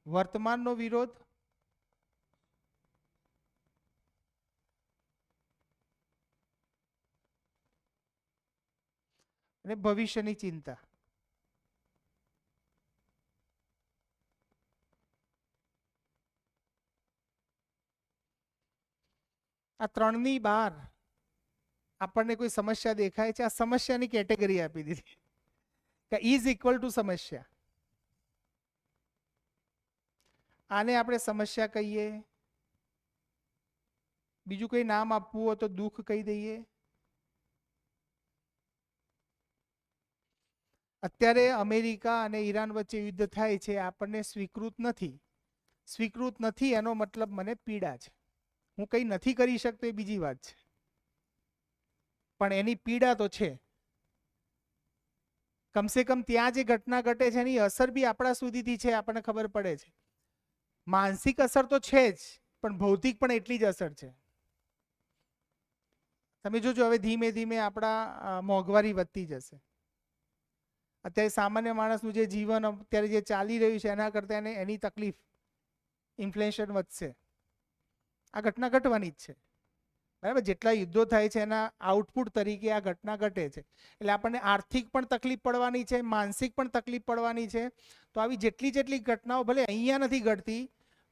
વર્તમાનનો વિરોધ અને ભવિષ્યની ચિંતા. આ ત્રણની બહાર આપણને કોઈ સમસ્યા દેખાય છે? આ સમસ્યાની કેટેગરી આપી દીધી કે ઇઝ ઇક્વલ ટુ સમસ્યા. આને આપણે સમસ્યા કહીએ. બીજું કોઈ નામ આપવું હોય તો દુઃખ કહી દઈએ. અત્યારે અમેરિકા અને ઈરાન વચ્ચે યુદ્ધ થાય છે, આપણને સ્વીકૃત નથી. સ્વીકૃત નથી એનો મતલબ મને પીડા છે. હું કંઈ નથી કરી શકતો એ બીજી વાત છે, પણ એની પીડા તો છે. કમસે કમ ત્યાં જે ઘટના ઘટે છે એની અસર બી આપણા સુધીથી છે, આપણને ખબર પડે છે. માનસિક અસર તો છે જ, પણ ભૌતિક પણ એટલી જ અસર છે. તમે જોજો હવે ધીમે ધીમે આપણા મોંઘવારી વધતી જશે. અત્યારે સામાન્ય માણસનું જે જીવન અત્યારે જે ચાલી રહ્યું છે એના કરતાં એની તકલીફ, ઇન્ફ્લેશન વધશે. આ ઘટના ઘટવાની જ છે, બરાબર. જેટલા યુદ્ધો થાય છે એના આઉટપુટ તરીકે આ ઘટના ઘટે છે. એટલે આપણને આર્થિક પણ તકલીફ પડવાની છે, માનસિક પણ તકલીફ પડવાની છે. તો આવી જેટલી જેટલી ઘટનાઓ ભલે અહીંયા નથી ઘટતી,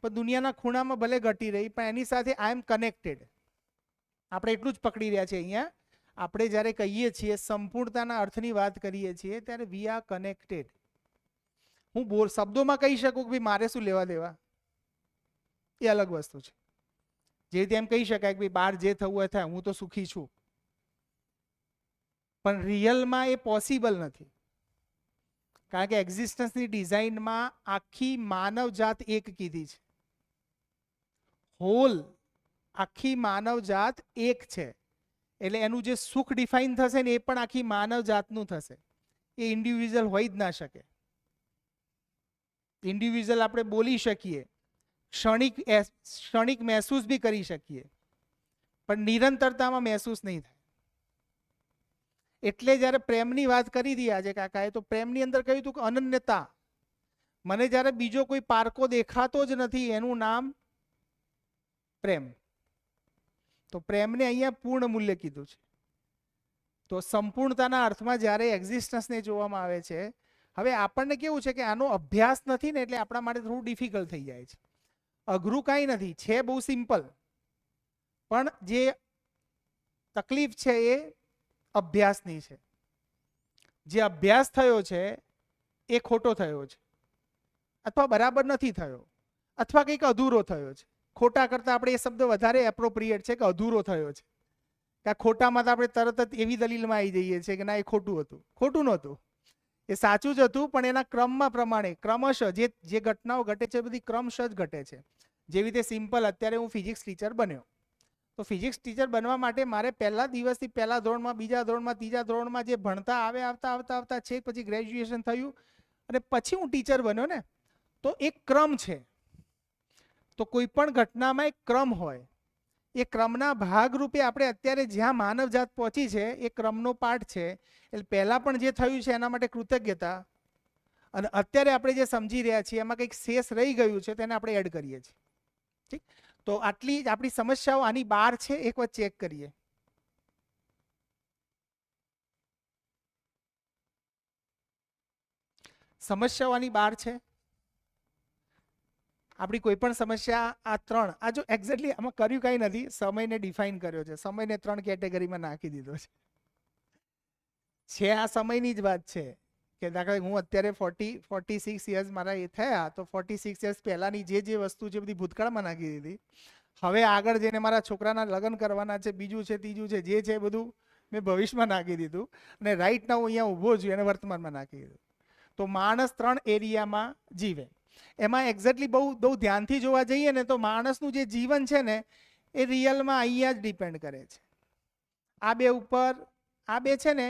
પણ દુનિયાના ખૂણામાં ભલે ઘટી રહી, પણ એની સાથે આઈ એમ કનેક્ટેડ. આપણે એટલું જ પકડી રહ્યા છે અહીંયા. આપણે જ્યારે કહીએ છીએ સંપૂર્ણતાના અર્થની વાત કરીએ છીએ ત્યારે વી આર કનેક્ટેડ. હું શબ્દોમાં કહી શકું કે ભાઈ મારે શું લેવા દેવા, એ અલગ વસ્તુ છે. જે રીતે એમ કહી શકાય કે ભાઈ બહાર જે થવું હોય થાય, હું તો સુખી છું, પણ રિયલમાં એ પોસિબલ નથી. કારણ કે એક્ઝિસ્ટન્સની ડિઝાઇનમાં આખી માનવજાત એક કીધી છે. હોલ આખી માનવજાત એક છે. એટલે એનું જે સુખ ડિફાઇન થશે ને એ પણ આખી માનવજાતનું થશે. એ ઇન્ડિવિજ્યુઅલ હોઈ જ ના શકે. ઇન્ડિવિજ્યુઅલ આપણે બોલી શકીએ, ક્ષણિક મહેસૂસ બી કરી શકીએ, પણ નિરંતરતામાં મહેસૂસ નહીં થાય. એટલે જ્યારે પ્રેમની વાત કરી હતી આજે કાકાએ, તો પ્રેમની અંદર કહ્યું હતું કે અનન્યતા. મને જ્યારે બીજો કોઈ પારકો દેખાતો જ નથી, એનું નામ પ્રેમ. તો પ્રેમને અહીંયા પૂર્ણ મૂલ્ય કીધું છે. તો સંપૂર્ણતાના અર્થમાં જ્યારે એક્ઝિસ્ટન્સને જોવામાં આવે છે, હવે આપણને કેવું છે કે આનો અભ્યાસ નથી ને, એટલે આપણા માટે થોડું ડિફિકલ્ટ થઈ જાય છે. અઘરું કાંઈ નથી, છે બહુ સિમ્પલ, પણ જે તકલીફ છે એ અભ્યાસની છે. જે અભ્યાસ થયો છે એ ખોટો થયો છે, અથવા બરાબર નથી થયો, અથવા કંઈક અધૂરો થયો છે. ખોટા કરતાં આપણે એ શબ્દ વધારે એપ્રોપ્રિએટ છે કે અધૂરો થયો છે. કે આ ખોટામાં તો આપણે તરત જ એવી દલીલમાં આવી જઈએ છીએ કે ના એ ખોટું હતું. ખોટું નહોતું, એ સાચું જ હતું, પણ એના ક્રમમાં પ્રમાણે ક્રમશઃ જે ઘટનાઓ ઘટે છે બધી ક્રમશઃ જ ઘટે છે. જેવી રીતે સિમ્પલ, અત્યારે હું ફિઝિક્સ ટીચર બન્યો, તો ફિઝિક્સ ટીચર બનવા માટે મારે પહેલા દિવસથી પહેલા ધોરણમાં, બીજા ધોરણમાં, ત્રીજા ધોરણમાં જે ભણતા આવતા છે, પછી ગ્રેજ્યુએશન થયું અને પછી હું ટીચર બન્યો ને, તો એક ક્રમ છે. તો કોઈ પણ ઘટનામાં એક ક્રમ હોય. એ ક્રમના ભાગરૂપે આપણે અત્યારે જ્યાં માનવજાત પહોંચી છે એ ક્રમનો પાઠ છે. એટલે પહેલા પણ જે થયું છે એના માટે કૃતજ્ઞતા, અને અત્યારે આપણે જે સમજી રહ્યા છીએ એમાં કંઈક શેષ રહી ગયું છે તેને આપણે એડ કરીએ છીએ. ઠીક, તો આટલી જ આપણી સમસ્યાઓ આની બહાર છે. એક વખત ચેક કરીએ. સમસ્યાઓ આની બહાર છે. આપણી કોઈ પણ સમસ્યા આ ત્રણ, આ જો એક્ઝેક્ટલી આમાં કર્યું કાંઈ નથી, સમયને ડિફાઇન કર્યો છે, સમયને ત્રણ કેટેગરીમાં નાખી દીધો છે. આ સમયની જ વાત છે કે દાખલા હું અત્યારે 46 યર્સ મારા એ થયા, તો 46 યર્સ પહેલાની જે વસ્તુ છે બધી ભૂતકાળમાં નાખી દીધી. હવે આગળ જઈને મારા છોકરાના લગ્ન કરવાના છે, બીજું છે, ત્રીજું છે, જે છે બધું મેં ભવિષ્યમાં નાખી દીધું, અને રાઈટ નાઉ અહીંયા ઊભો છું એને વર્તમાનમાં નાખી દીધું. તો માણસ ત્રણ એરિયામાં જીવે. એમાં એક્ઝેક્ટલી બહુ ધ્યાનથી જોવા જઈએ ને તો માણસનું જે જીવન છે ને એ રિયલમાં અહીંયા જ ડિપેન્ડ કરે છે. આ બે ઉપર, આ બે છે ને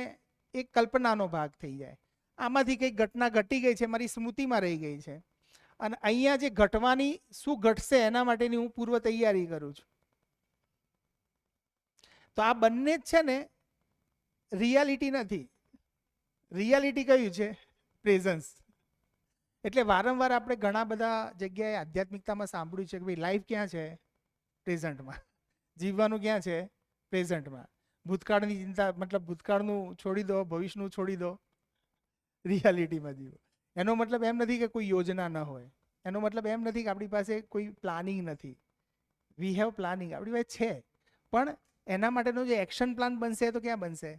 એક કલ્પનાનો ભાગ થઈ જાય. આમાંથી કંઈક ઘટના ઘટી ગઈ છે, મારી સ્મૃતિમાં રહી ગઈ છે, અને અહીંયા જે ઘટવાની શું ઘટશે એના માટેની હું પૂર્વ તૈયારી કરું છું. તો આ બંને જ છે ને રિયાલિટી નથી. રિયાલિટી કયું છે? પ્રેઝન્સ. એટલે વારંવાર આપણે ઘણા બધા જગ્યાએ આધ્યાત્મિકતામાં સાંભળ્યું છે કે ભાઈ લાઈફ ક્યાં છે? પ્રેઝન્ટમાં. જીવવાનું ક્યાં છે? પ્રેઝન્ટમાં. ભૂતકાળની ચિંતા, મતલબ ભૂતકાળનું છોડી દો, ભવિષ્યનું છોડી દો, રિયાલિટીમાં જીવો. એનો મતલબ એમ નથી કે કોઈ યોજના ન હોય, એનો મતલબ એમ નથી કે આપણી પાસે કોઈ પ્લાનિંગ નથી. વી હેવ પ્લાનિંગ, આપણી પાસે છે, પણ એના માટેનો જે એક્શન પ્લાન બનશે તો ક્યાં બનશે?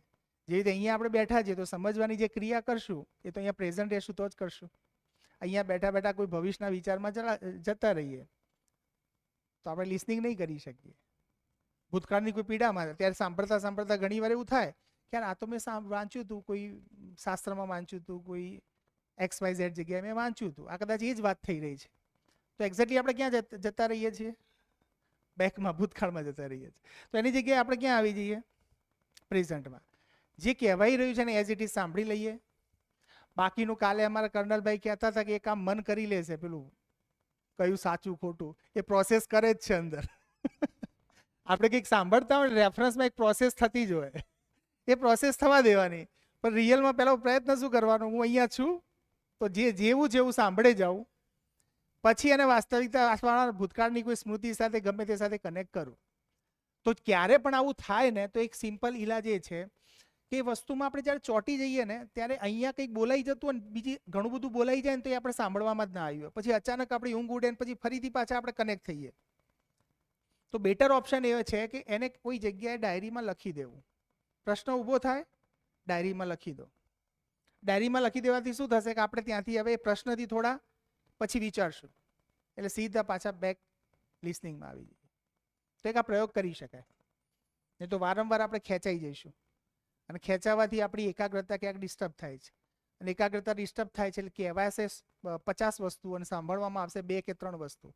જે રીતે અહીંયા આપણે બેઠા છીએ તો સમજવાની જે ક્રિયા કરશું એ તો અહીંયા પ્રેઝન્ટ રહેશું તો જ કરશું. અહીંયા બેઠા બેઠા કોઈ ભવિષ્યના વિચારમાં જતા રહીએ તો આપણે લિસનિંગ નહીં કરી શકીએ. ભૂતકાળની કોઈ પીડામાં ત્યારે સાંભળતા સાંભળતા ઘણી વાર એવું થાય કે આ તો મેં વાંચ્યું હતું, કોઈ શાસ્ત્રમાં વાંચ્યું હતું, કોઈ XYZ જગ્યાએ મેં વાંચ્યું હતું, આ કદાચ એ જ વાત થઈ રહી છે. તો એક્ઝેક્ટલી આપણે ક્યાં જતા રહીએ છીએ? બેકમાં, ભૂતકાળમાં જતા રહીએ છીએ. તો એની જગ્યાએ આપણે ક્યાં આવી જઈએ? પ્રેઝન્ટમાં. જે કહેવાઈ રહ્યું છે ને એઝ ઇટ ઇઝ સાંભળી લઈએ. બાકીનું કાલે અમારા કર્નલભાઈ કહેતા હતા કે એ કામ મન કરી લેશે, પેલું કયું સાચું ખોટું એ પ્રોસેસ કરે જ છે અંદર. આપણે કંઈક સાંભળતા હોય રેફરન્સમાં એક પ્રોસેસ થતી જ હોય, એ પ્રોસેસ થવા દેવાની. પણ રિયલમાં પહેલો પ્રયત્ન શું કરવાનો? હું અહીંયા છું તો જેવું જેવું સાંભળે જાઉં, પછી એને વાસ્તવિકતા ભૂતકાળની કોઈ સ્મૃતિ સાથે ગમે તે સાથે કનેક્ટ કરું. તો ક્યારે પણ આવું થાય ને તો એક સિમ્પલ ઇલાજ એ છે કે વસ્તુમાં આપણે જ્યારે ચોંટી જઈએ ને ત્યારે અહીંયા કંઈક બોલાઈ જતું અને બીજી ઘણું બધું બોલાઈ જાય ને તો એ આપણે સાંભળવામાં જ ના આવ્યું, પછી અચાનક આપણી ઊંઘ ઉડે ને પછી ફરીથી પાછા આપણે કનેક્ટ થઈએ. તો બેટર ઓપ્શન એ છે કે એને કોઈ જગ્યાએ ડાયરીમાં લખી દેવું. પ્રશ્ન ઊભો થાય, ડાયરીમાં લખી દો. ડાયરીમાં લખી દેવાથી શું થશે કે આપણે ત્યાંથી હવે પ્રશ્નથી થોડા પછી વિચારશું, એટલે સીધા પાછા બેક લિસનિંગમાં આવી જઈએ. તો એક આ પ્રયોગ કરી શકાય. નહીં તો વારંવાર આપણે ખેંચાઈ જઈશું અને ખેંચાવાથી આપણી એકાગ્રતા ક્યાંક ડિસ્ટર્બ થાય છે, અને એકાગ્રતા ડિસ્ટર્બ થાય છે એટલે કહેવાશે 50 વસ્તુ અને સાંભળવામાં આવશે 2 કે 3 વસ્તુ.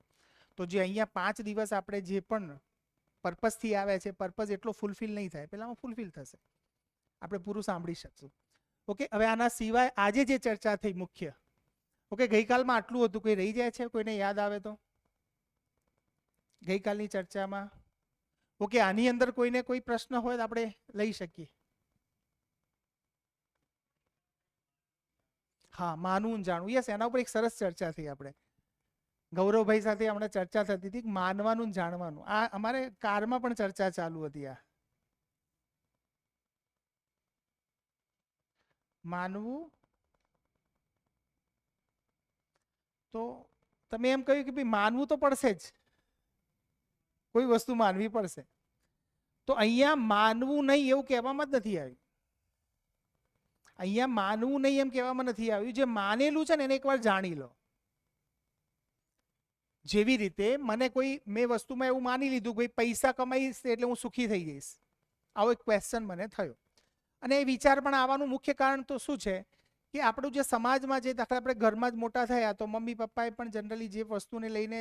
તો જે અહીંયા 5 દિવસ આપણે જે પણ પર્પઝથી આવ્યા છે, પર્પઝ એટલો ફૂલફિલ નહીં થાય, પહેલામાં ફૂલફિલ થશે, આપણે પૂરું સાંભળી શકશું. ઓકે, હવે આના સિવાય આજે જે ચર્ચા થઈ મુખ્ય, ઓકે, ગઈકાલમાં આટલું હતું. કોઈ રહી જાય છે? કોઈને યાદ આવે તો ગઈકાલની ચર્ચામાં? ઓકે, આની અંદર કોઈને કોઈ પ્રશ્ન હોય તો આપણે લઈ શકીએ. હા, માનવું જાણવું, યસ, એના ઉપર એક સરસ ચર્ચા થઈ. આપણે ગૌરવભાઈ સાથે હમણાં ચર્ચા થતી હતી, માનવાનું જાણવાનું. આ અમારે કારમાં પણ ચર્ચા ચાલુ હતી. આ માનવું, તો તમે એમ કહ્યું કે ભાઈ માનવું તો પડશે જ, કોઈ વસ્તુ માનવી પડશે. તો અહીંયા માનવું નહીં એવું કહેવામાં જ નથી આવ્યું. અહીંયા માનવું નહીં એમ કહેવામાં નથી આવ્યું. જે માનેલું છે ને એને એકવાર જાણી લો. જેવી રીતે મને મેં વસ્તુમાં એવું માની લીધું કે પૈસા કમાઈશ એટલે હું સુખી થઈ જઈશ, આવો એક ક્વેશ્ચન મને થયો. અને એ વિચાર પણ આવવાનું મુખ્ય કારણ તો શું છે કે આપણું જે સમાજમાં જે દાખલા આપણે ઘરમાં જ મોટા થયા તો મમ્મી પપ્પાએ પણ જનરલી જે વસ્તુને લઈને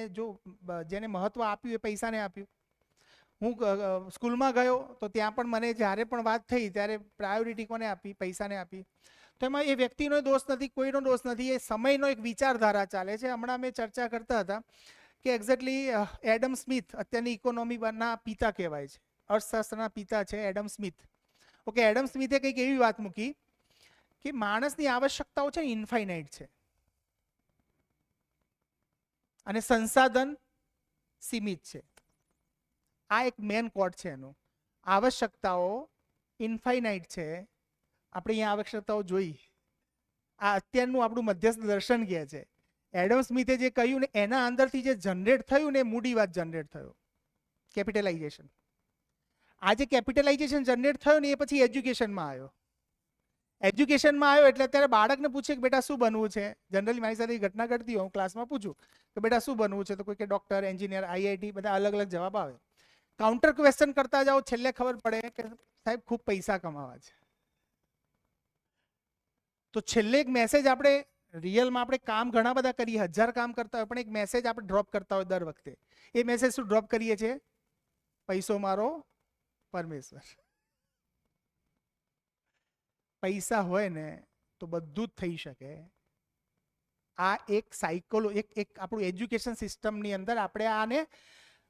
જેને મહત્વ આપ્યું એ પૈસાને આપ્યું. હું સ્કૂલમાં ગયો તો ત્યાં પણ મને જ્યારે પણ વાત થઈ ત્યારે પ્રાયોરિટી કોને આપી? પૈસાને આપી. તો એમાં એ વ્યક્તિનો દોષ નથી, કોઈનો દોષ નથી, એ સમયનો એક વિચારધારા ચાલે છે. હમણાં મેં ચર્ચા કરતા હતા કે એક્ઝેક્ટલી એડમ સ્મિથ અત્યારની ઇકોનોમીના પિતા કહેવાય છે, અર્થશાસ્ત્રના પિતા છે એડમ સ્મિથ. ઓકે, એડમ સ્મિથે કંઈક એવી વાત મૂકી કે માણસની આવશ્યકતાઓ છે ને ઇન્ફાઇનાઇટ છે અને સંસાધન સીમિત છે. આ એક મેન કોડ છે એનો. આવશ્યકતાઓ ઇન્ફાઇનાઇટ છે, આપણે અહીંયા આવશ્યકતાઓ જોઈ. આ અત્યારનું આપણું મધ્યસ્થ દર્શન કહે છે. એડમ સ્મિથે જે કહ્યું ને એના અંદરથી જે જનરેટ થયું ને મૂડીવાદ જનરેટ થયો, કેપિટલાઇઝેશન. આ જે કેપિટલાઇઝેશન જનરેટ થયો ને એ પછી એજ્યુકેશનમાં આવ્યો. એજ્યુકેશનમાં આવ્યો એટલે અત્યારે બાળકને પૂછે કે બેટા શું બનવું છે? જનરલી મારી સાથે ઘટના ઘટતી હોય, હું ક્લાસમાં પૂછું કે બેટા શું બનવું છે, તો કોઈ કે ડૉક્ટર, એન્જિનિયર, IIT, બધા અલગ અલગ જવાબ આવે. કાઉન્ટર ક્વેશ્ચન કરતા જાઓ, છેલ્લે ખબર પડે કે સાહેબ ખૂબ પૈસા કમાવા છે. તો છેલ્લે એક મેસેજ આપણે રિયલમાં આપણે કામ ઘણા બધા કરીએ, 1000 કામ કરતા હોય પણ એક મેસેજ આપણે ડ્રોપ કરતા હોય દર વખતે. એ મેસેજ શું ડ્રોપ કરીએ છીએ? પૈસો મારો પરમેશ્વર. પૈસા હોય ને તો બધું જ થઈ શકે. આ એક એક આપણું એજ્યુકેશન સિસ્ટમની અંદર આપણે આને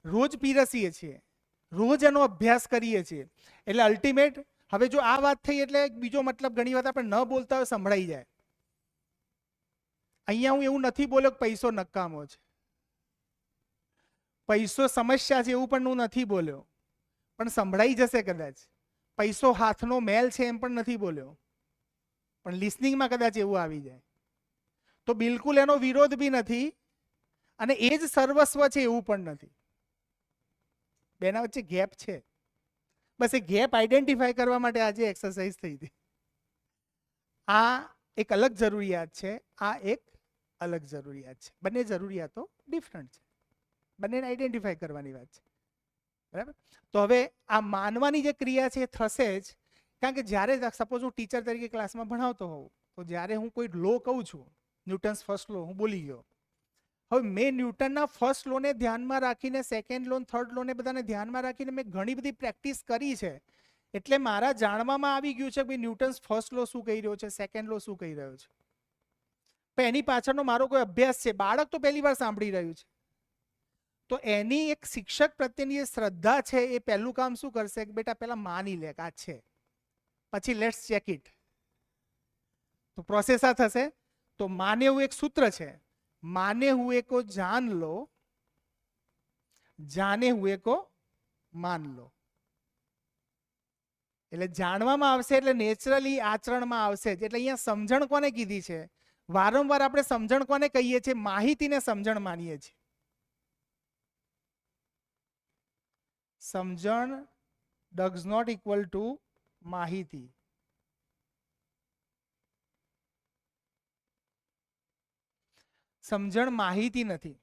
રોજ પીરસીએ છીએ, રોજ એનો અભ્યાસ કરીએ છીએ. એટલે અલ્ટિમેટ હવે જો આ વાત થઈ એટલે બીજો મતલબ ઘણી વાત આપણે ન બોલતા હોય સંભળાઈ જાય. અહીંયા હું એવું નથી બોલ્યો કે પૈસો નકામો છે, પૈસો સમસ્યા છે એવું પણ હું નથી બોલ્યો, પણ સંભળાઈ જશે કદાચ. પૈસો હાથનો મેલ છે એમ પણ નથી બોલ્યો, પણ લિસનિંગમાં કદાચ એવું આવી જાય. તો બિલકુલ એનો વિરોધ બી નથી અને એ જ સર્વસ્વ છે એવું પણ નથી. બેના વચ્ચે ગેપ છે. બસ એ ગેપ આઈડેન્ટિફાઈ કરવા માટે આજે એક્સરસાઇઝ થઈ હતી. આ એક અલગ જરૂરિયાત છે, આ એક અલગ જરૂરિયાત છે. બંને જરૂરિયાતો ડિફરન્ટ છે, બંનેને આઈડેન્ટિફાઈ કરવાની વાત છે. બરાબર. તો હવે આ માનવાની જે ક્રિયા છે એ થશે જ, કારણ કે જ્યારે સપોઝ હું ટીચર તરીકે ક્લાસમાં ભણાવતો હોઉં તો જ્યારે હું કોઈ લો કહું છું, ન્યૂટન્સ ફર્સ્ટ લો હું બોલી ગયો, હવે મેં ન્યૂટનના ફર્સ્ટ લોને ધ્યાનમાં રાખીને સેકન્ડ લો થર્ડ લોને બધાને ધ્યાનમાં રાખીને મેં ઘણી બધી પ્રેક્ટિસ કરી છે, એટલે મારા જાણવામાં આવી ગયું છે કે ભાઈ ન્યૂટન્સ ફર્સ્ટ લો શું કહી રહ્યો છે, સેકન્ડ લો શું કહી રહ્યો છે. પણ એની પાછળનો મારો કોઈ અભ્યાસ છે. બાળક તો પહેલી વાર સાંભળી રહ્યું છે, તો એની એક શિક્ષક પ્રત્યેની જે શ્રદ્ધા છે એ પહેલું કામ શું કરશે કે બેટા પહેલા માની લે કે આ છે, પછી લેટ્સ ચેક ઇટ. તો પ્રોસેસ આ થશે. તો માને એવું એક સૂત્ર છે, माने हुए को जान लो, जाने हुए को मान लो. એટલે જાણવામાં આવશે એટલે નેચરલી આચરણમાં આવશે જ. એટલે અહીંયા સમજણ કોને કીધી છે? વારંવાર આપણે સમજણ કોને કહીએ છીએ? માહિતીને સમજણ માનીએ છીએ. સમજણ ડઝ નોટ ઇક્વલ ટુ માહિતી. સમજણ માહિતી નથી.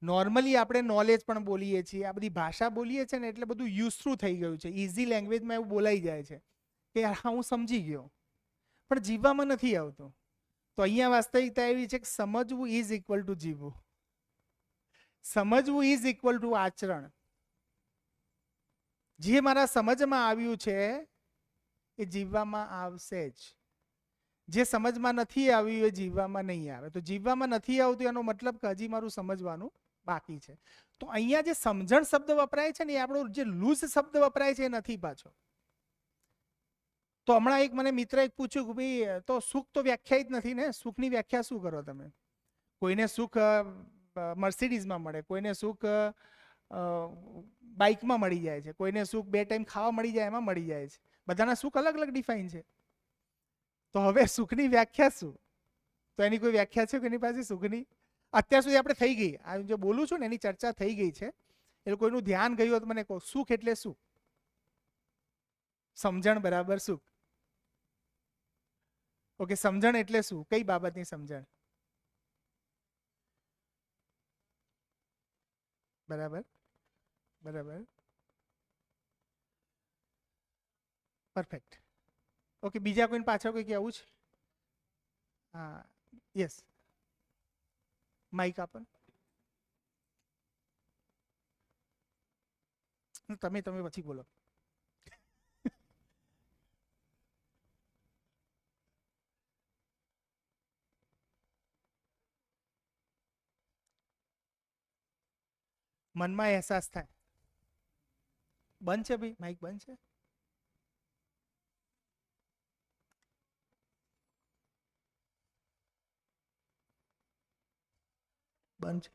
નોર્મલી આપણે નોલેજ પણ બોલીએ છીએ, આ બધી ભાષા બોલીએ છીએ ને એટલે બધું યુઝફુલ થઈ ગયું છે. ઇઝી લેંગ્વેજમાં એવું બોલાઈ જાય છે કે હા હું સમજી ગયો, પણ જીવવામાં નથી આવતું. તો અહીંયા વાસ્તવિકતા એવી છે કે સમજવું ઇઝ ઇક્વલ ટુ જીવવું. સમજવું ઇઝ ઇક્વલ ટુ આચરણ. જે મારા સમજમાં આવ્યું છે એ જીવવામાં આવશે જ. જે સમજમાં નથી આવ્યું એ જીવવામાં નહીં આવે. તો જીવવામાં નથી આવતું એનો મતલબ કે હજી મારું સમજવાનું બાકી છે. તો અહીંયા જે સમજણ શબ્દ વપરાય છે ને એ આપણો જે લૂઝ શબ્દ વપરાય છે એ નથી પાછો. તો હમણાં એક મને મિત્ર એક પૂછ્યું કે ભાઈ તો સુખ તો વ્યાખ્યાયિત નથી ને, સુખની વ્યાખ્યા શું કરો તમે? કોઈને સુખ મર્સિડીઝમાં મળે, કોઈને સુખ બાઇકમાં મળી જાય છે, કોઈને સુખ 2 ટાઈમ ખાવા મળી જાય એમાં મળી જાય છે. બધાના સુખ અલગ અલગ ડિફાઇન છે. તો હવે સુખની વ્યાખ્યા શું? તો એની કોઈ વ્યાખ્યા છે કે એની પાસે સુખની? અત્યાર સુધી આપણે થઈ ગઈ, આ જે બોલું છું ને એની ચર્ચા થઈ ગઈ છે. એટલે કોઈનું ધ્યાન ગયું તો મને કહો, સુખ એટલે શું? સમજણ બરાબર સુખ. ઓકે, સમજણ એટલે શું? કઈ બાબતની સમજણ? બરાબર બરાબર પરફેક્ટ. ઓકે, બીજા કોઈને પાછળ કોઈ કહેવું છે? હા, યસ, માઇક આપો. તમે પછી બોલો. મનમાં અહેસાસ થાય. બંધ છે ભાઈ, માઇક બંધ છે. બંધ છે.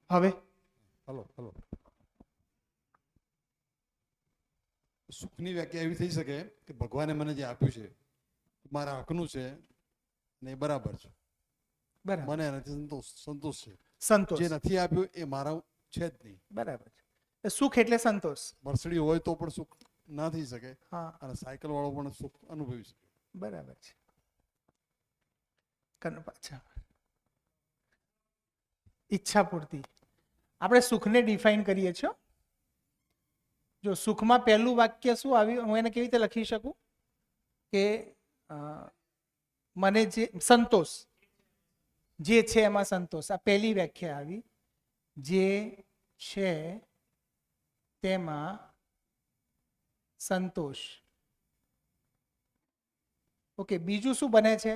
હવે હલો હલો. સુખની વ્યાખ્યા એવી થઈ શકે કે ભગવાને મને જે આપ્યું છે મારા હકનું છે ને એ બરાબર છે, મને એનાથી સંતોષ છે. સંતોષ. જે નથી આપ્યું એ મારા છે જ નહીં. બરાબર છે. સુખ એટલે સંતોષ. મર્સિડી હોય તો પણ સુખ ના થઈ શકે, હા, અને સાયકલ વાળો પણ સુખ અનુભવી શકે. બરાબર છે. પાછા ઈચ્છા પૂર્તિ. આપણે સુખને ડિફાઇન કરીએ છીએ. જો સુખમાં પહેલું વાક્ય શું આવ્યું, હું એને કેવી રીતે લખી શકું કે મને જે સંતોષ જે છે એમાં સંતોષ. આ પહેલી વ્યાખ્યા આવી, જે છે તેમાં સંતોષ. ઓકે, બીજું શું બને છે?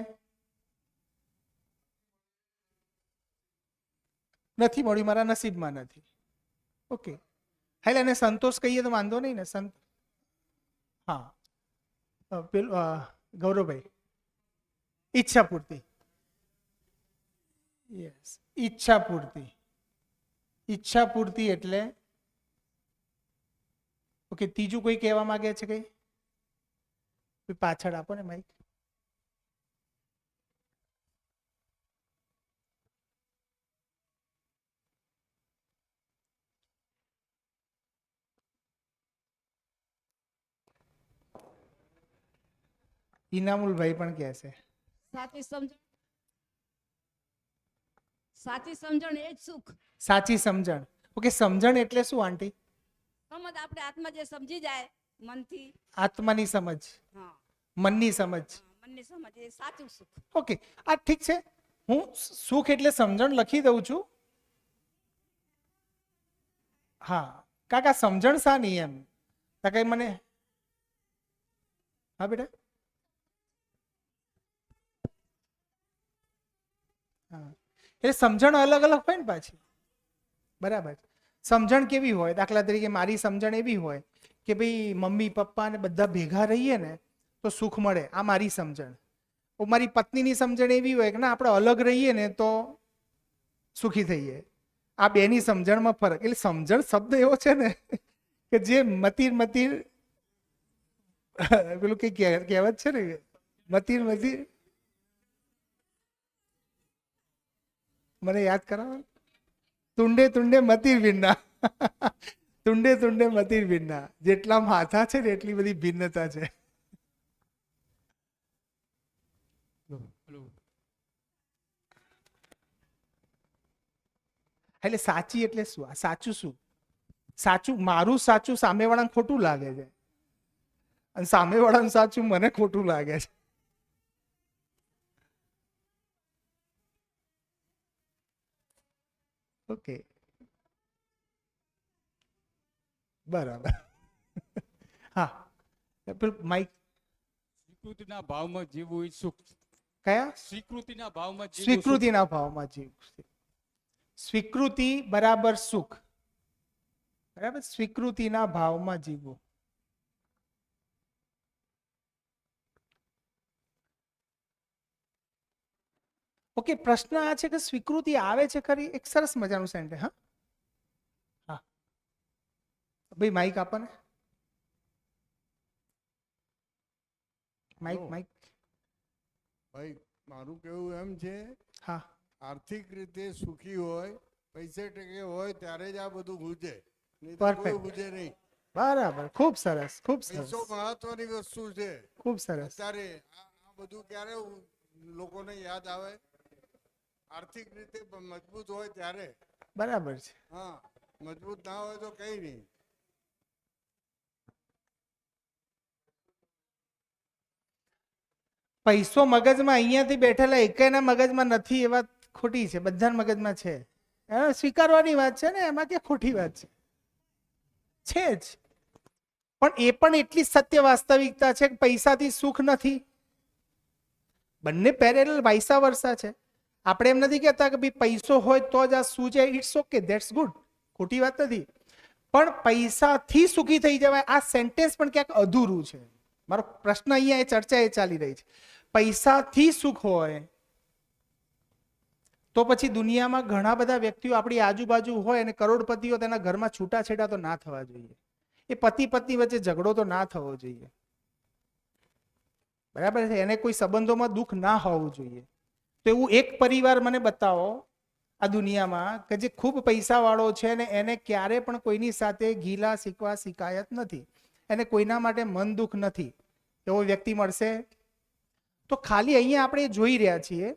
નથી મળ્યું, મારા નસીબમાં નથી. ઓકે, હા, એને સંતોષ કહીએ તો વાંધો નહીં ને. હા, પેલું ગૌરવભાઈ. ઈચ્છા પૂર્તિ. યસ, ઈચ્છા પૂર્તિ. ઈચ્છા પૂર્તિ એટલે ઓકે. ત્રીજું કોઈ કહેવા માંગે છે? કઈ પાછળ આપો ને માઈક. ઇનામુલભાઈ પણ કહે છે સાચી સમજણ, સાચી સમજણ એ જ સુખ. સાચી સમજણ. ઓકે, સમજણ એટલે શું આંટી? સમજ આપણે આત્મા જે સમજી જાય મનથી, આત્માની સમજ, હા, મનની સમજ. મનની સમજ એ સાચું સુખ. ઓકે, આ ઠીક છે. હું સુખ એટલે સમજણ લખી દઉં છું. હા કાકા, સમજણ શા નહીં એમ કાકા મને? હા બેટા. હા, એટલે સમજણ અલગ અલગ હોય ને પાછી. બરાબર. સમજણ કેવી હોય? દાખલા તરીકે મારી સમજણ એવી હોય કે ભાઈ મમ્મી પપ્પા ને બધા ભેગા રહીએ ને તો સુખ મળે, આ મારી સમજણ. મારી પત્નીની સમજણ એવી હોય કે ના, આપણે અલગ રહીએ ને તો સુખી થઈએ. આ બેની સમજણમાં ફરક. એટલે સમજણ શબ્દ એવો છે ને કે જે મતીર મતીર પેલું કઈ કહેવત છે ને, મતીર મતીર, મને યાદ કરાવો. તુંડે તુંડે મતીર ભિન્ના. તુંડે તુંડે મતીર ભિન્ના. જેટલા માથા છે ને એટલી બધી ભિન્નતા છે. એટલે સાચી એટલે શું? આ સાચું શું? સાચું મારું સાચું સામેવાળાને ખોટું લાગે છે, અને સામેવાળાનું સાચું મને ખોટું લાગે છે. ઓકે, બરાબર. હા, પેલું માઈક. સ્વીકૃતિના ભાવમાં જીવવું એ સુખ. કયા? સ્વીકૃતિના ભાવમાં જીવવું સુખ. સ્વીકૃતિના ભાવમાં જીવવું. સ્વીકૃતિ બરાબર સુખ. બરાબર, સ્વીકૃતિના ભાવમાં જીવવું. ઓકે, પ્રશ્ન આ છે કે સ્વીકૃતિ આવે છે ખરી? એક સરસ મજાનું સેન્ટેન્સ. હા હા ભાઈ, માઈક આપો ને. Mike mike. ભાઈ, મારું કેવું એમ છે, હા, આર્થિક રીતે સુખી હોય, પૈસે ટકે હોય ત્યારે જ આ બધું ગુજે, નહીં તો કોઈ પરફેક્ટ. ગુજે નહીં. બરાબર, ખૂબ સરસ, ખૂબ સરસ, પૈસો મહત્વની વસ્તુ છે. ખૂબ સરસ. અત્યારે આ બધું ક્યારે લોકોને યાદ આવે? આર્થિક રીતે મજબૂત હોય ત્યારે. બરાબર છે. હા, મજબૂત ના હોય તો કઈ નહીં. પૈસો મગજમાં અહીંયાથી બેઠેલા એકેયના મગજમાં નથી એ વાત ખોટી છે, બધાના મગજમાં છે. સ્વીકારવાની વાત છે ને, એમાં ક્યાં ખોટી વાત છે જ. પણ એ પણ એટલી સત્ય વાસ્તવિકતા છે કે પૈસાથી સુખ નથી. બંને પેરેલલ વાઇસા વર્સા છે. આપણે એમ નથી કહેતા કે ભાઈ પૈસો હોય તો જ આ શું છે. ઇટ્સ ઓકે, ધેટ્સ ગુડ, ખોટી વાત નથી. પણ પૈસાથી સુખી થઈ જવાય, આ સેન્ટેન્સ પણ ક્યાંક અધૂરું છે. મારો પ્રશ્ન અહીંયા એ ચર્ચા એ ચાલી રહી છે. પૈસાથી સુખ હોય તો પછી દુનિયામાં ઘણા બધા વ્યક્તિઓ આપણી આજુબાજુ હોય અને કરોડપતિઓ, તેના ઘરમાં છૂટાછેડા તો ના થવા જોઈએ. એ પતિ પત્ની વચ્ચે ઝઘડો તો ના થવો જોઈએ. બરાબર છે, એને કોઈ સંબંધોમાં દુઃખ ના હોવું જોઈએ. તો એવું એક પરિવાર મને બતાવો આ દુનિયામાં કે જે ખૂબ પૈસા વાળો છે ને એને ક્યારે પણ કોઈની સાથે ગીલા શીખવા શિકાયત નથી, એને કોઈના માટે મન દુઃખ નથી, એવો વ્યક્તિ મળશે? તો ખાલી અહીંયા આપણે જોઈ રહ્યા છીએ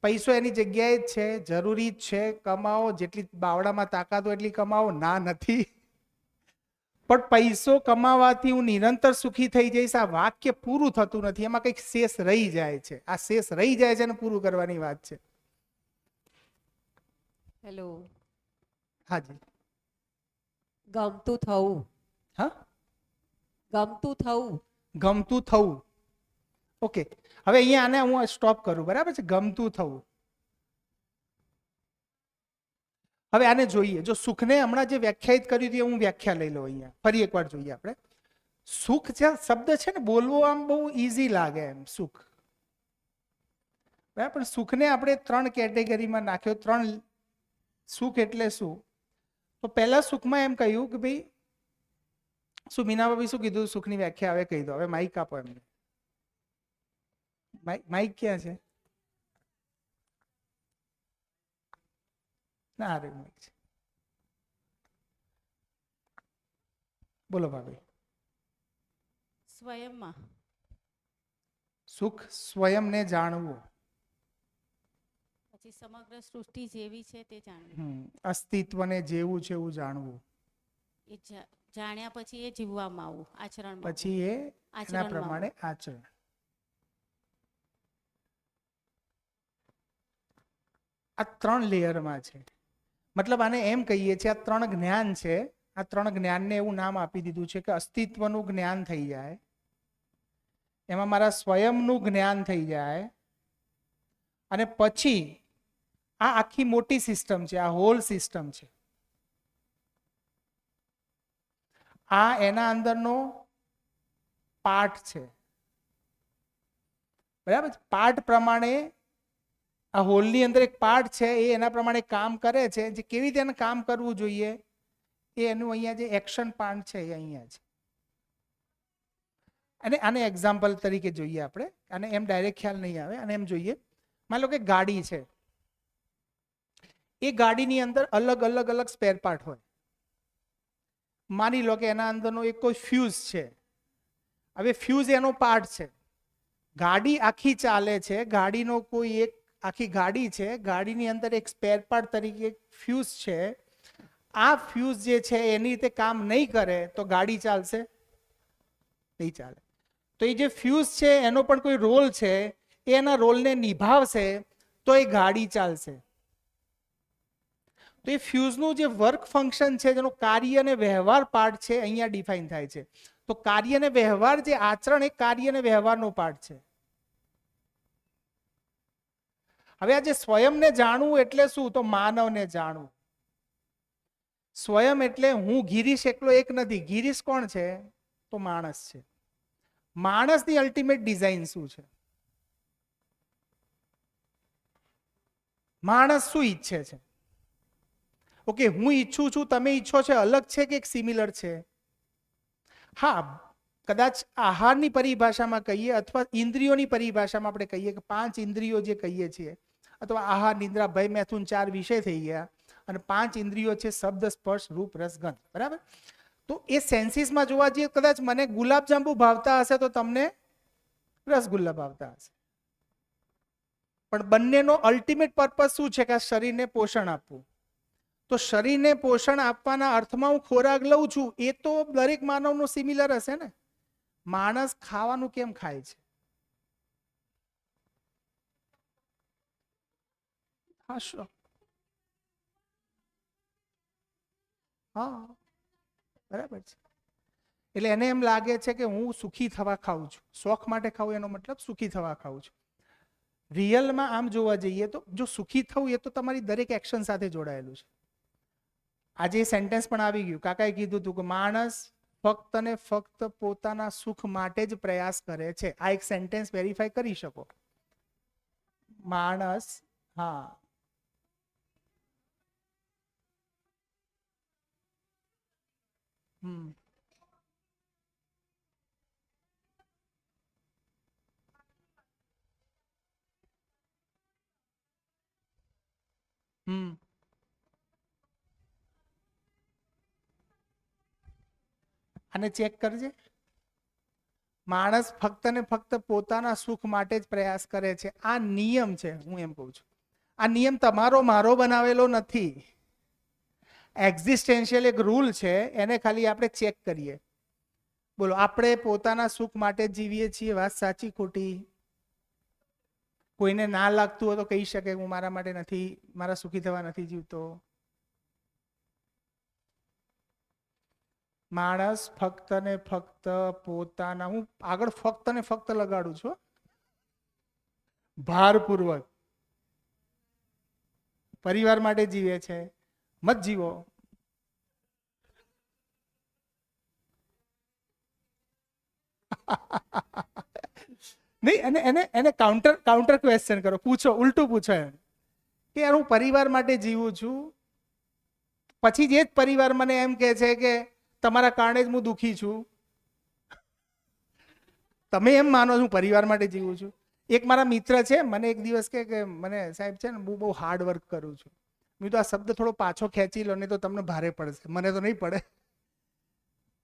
પૈસો એની જગ્યાએ જ છે, જરૂરી જ છે, કમાવો, જેટલી બાવડામાં તાકાત હોય એટલી કમાવો, ના નથી. પણ પૈસો કમાવાથી હું નિરંતર સુખી થઈ જઈશ, આ વાક્ય પૂરું થતું નથી. એમાં કંઈક શેષ રહી જાય છે. આ શેષ રહી જાય છે અને પૂરું કરવાની વાત છે. હેલો. હાજી. ગમતું થવું. હા, ગમતું થવું. ગમતું થવું. ઓકે, હવે અહીંયા આને હું સ્ટોપ કરું. બરાબર છે, ગમતું થવું. હવે આને જોઈએ. જો સુખને હમણાં જે વ્યાખ્યાયિત કર્યું હતું હું વ્યાખ્યા લઈ લઉં અહીંયા. ફરી એકવાર જોઈએ આપણે. સુખ જે શબ્દ છે ને, બોલવો આમ બહુ ઈઝી લાગે એમ. સુખ બરાબર. પણ સુખને આપણે 3 કેટેગરીમાં નાખ્યો. 3 સુખ એટલે શું? તો પહેલા સુખમાં એમ કહ્યું કે ભાઈ શું મીના ભાભી શું કીધું? સુખની વ્યાખ્યા હવે કહી દો. હવે માઇક આપો એમને. માઇક ક્યાં છે? ના અરે માઇક છે. બોલો ભાભી. સ્વયંમાં સુખ સ્વયંને જાણવું. પછી સમગ્ર સૃષ્ટિ જેવી છે તે જાણવું. અસ્તિત્વને જેવું છે એવું જાણવું. એ જાણ્યા પછી એ જીવવામાં આવવું, આચરણમાં પછી એ એના આચરણમાં પ્રમાણે આચરણ. આ 3 લેયરમાં છે. મતલબ આને એમ કહીએ છીએ આ 3 જ્ઞાન છે. આ 3 જ્ઞાનને એવું નામ આપી દીધું છે કે અસ્તિત્વનું જ્ઞાન થઈ જાય, એમાં મારા સ્વયંનું જ્ઞાન થઈ જાય, અને પછી આ આખી મોટી સિસ્ટમ છે, આ હોલ સિસ્ટમ છે. આ એના અંદરનો પાર્ટ છે. બરાબર. પાર્ટ પ્રમાણે આ હોલની અંદર એક પાર્ટ છે, એ એના પ્રમાણે કામ કરે છે. જે કેવી રીતે એને કામ કરવું જોઈએ એ એનું અહીંયા જે એક્શન પાર્ટ છે એ અહીંયા છે. અને આને એક્ઝામ્પલ તરીકે જોઈએ આપણે. અને એમ ડાયરેક્ટ ખ્યાલ નહીં આવે. અને એમ જોઈએ, માની લો કે ગાડી છે. એ ગાડીની અંદર અલગ અલગ અલગ સ્પેર પાર્ટ હોય. માની લો કે એના અંદરનો એક કોઈ ફ્યુઝ છે. હવે ફ્યુઝ એનો પાર્ટ છે. ગાડી આખી ચાલે છે, ગાડીનો કોઈ એક આખી ગાડી છે, ગાડીની અંદર એક સ્પેર પાર્ટ તરીકે એક ફ્યુઝ છે. આ ફ્યુઝ જે છે એની રીતે કામ નહીં કરે તો ગાડી ચાલશે નહીં ચાલે. તો એ જે ફ્યુઝ છે એનો પણ કોઈ રોલ છે, એ એના રોલને નિભાવશે તો એ ગાડી ચાલશે. તો એ ફ્યુઝનું જે વર્ક ફંક્શન છે, જેનો કાર્ય અને વ્યવહાર પાર્ટ છે, અહીંયા ડિફાઇન થાય છે. તો કાર્ય અને વ્યવહાર જે આચરણ એ કાર્ય અને વ્યવહારનો પાર્ટ છે. હવે આ જે સ્વયંને જાણવું એટલે શું? તો માનવને જાણવું. સ્વયં એટલે હું ગિરીશ એકલો એક નથી. ગિરીશ કોણ છે? તો માણસ છે. માણસની અલ્ટિમેટ ડિઝાઇન શું છે? માણસ શું ઈચ્છે છે? ઓકે, હું ઈચ્છું છું, તમે ઈચ્છો છો, અલગ છે કે એક સિમિલર છે? હા, કદાચ આહારની પરિભાષામાં કહીએ અથવા ઇન્દ્રિયોની પરિભાષામાં આપણે કહીએ કે 5 ઇન્દ્રિયો જે કહીએ છીએ, અથવા આહાર, નિદ્રા, ભય, મૈથુન 4 વિષય થઈ ગયા, અને 5 ઇન્દ્રિયો છે શબ્દ, સ્પર્શ, રૂપ, રસ, ગંધ. બરાબર. તો એ સેન્સીસમાં જોવા જઈએ, કદાચ મને ગુલાબજાંબુ ભાવતા હશે તો તમને રસગુલ્લા ભાવતા હશે. પણ બંનેનો અલ્ટિમેટ પર્પઝ શું છે? કે આ શરીરને પોષણ આપવું. તો શરીરને પોષણ આપવાના અર્થમાં હું ખોરાક લઉં છું, એ તો દરેક માનવનો સિમિલર હશે ને. માણસ ખાવાનું કેમ ખાય છે? હા, બરાબર છે. એટલે એને એમ લાગે છે કે હું સુખી થવા ખાઉં છું. શોખ માટે ખાવું એનો મતલબ સુખી થવા ખાઉં છું. રિયલમાં આમ જોવા જઈએ તો જો સુખી થવું એ તો તમારી દરેક એક્શન સાથે જોડાયેલું છે. આજે સેન્ટેન્સ પણ આવી ગયું. કાકાએ કીધું હતું કે માણસ ફક્ત ને ફક્ત પોતાના સુખ માટે જ પ્રયાસ કરે છે. આ એક સેન્ટેન્સ વેરીફાઈ કરી શકો. માણસ, હા, આને ચેક કરજે. માણસ ફક્ત ને ફક્ત પોતાના સુખ માટે જ પ્રયાસ કરે છે. આ નિયમ છે. હું એમ કહું છું, આ નિયમ તમારો મારો બનાવેલો નથી. એક્ઝિસ્ટેન્શિયલ એક રૂલ છે, એને ખાલી આપણે ચેક કરીએ. બોલો, આપણે પોતાના સુખ માટે જ જીવીએ છીએ. વાત સાચી ખોટી? કોઈને ના લાગતું હોય તો કહી શકે હું મારા માટે નથી, મારા સુખી થવા નથી જીવતો. માણસ ફક્ત ને ફક્ત પોતાના, હું આગળ ફક્ત ને ફક્ત લગાડું છું ભારપૂર્વક, પરિવાર માટે જીવે છે. મત જીવો. નહીં, એને એને એને કાઉન્ટર ક્વેશ્ચન કરો, પૂછો, ઉલટું પૂછો એમ કે યાર હું પરિવાર માટે જીવું છું, પછી જે જ પરિવાર મને એમ કહે છે કે તમારા કારણે જ હું દુઃખી છું, તમે એમ માનો છો હું પરિવાર માટે જીવું છું. એક મારા મિત્ર છે, મને એક દિવસ કે મને સાહેબ છે ને હું બહુ હાર્ડ વર્ક કરું છું. મેં તો આ શબ્દ થોડો પાછો ખેંચી લો, નહીં તો તમને ભારે પડશે, મને તો નહીં પડે.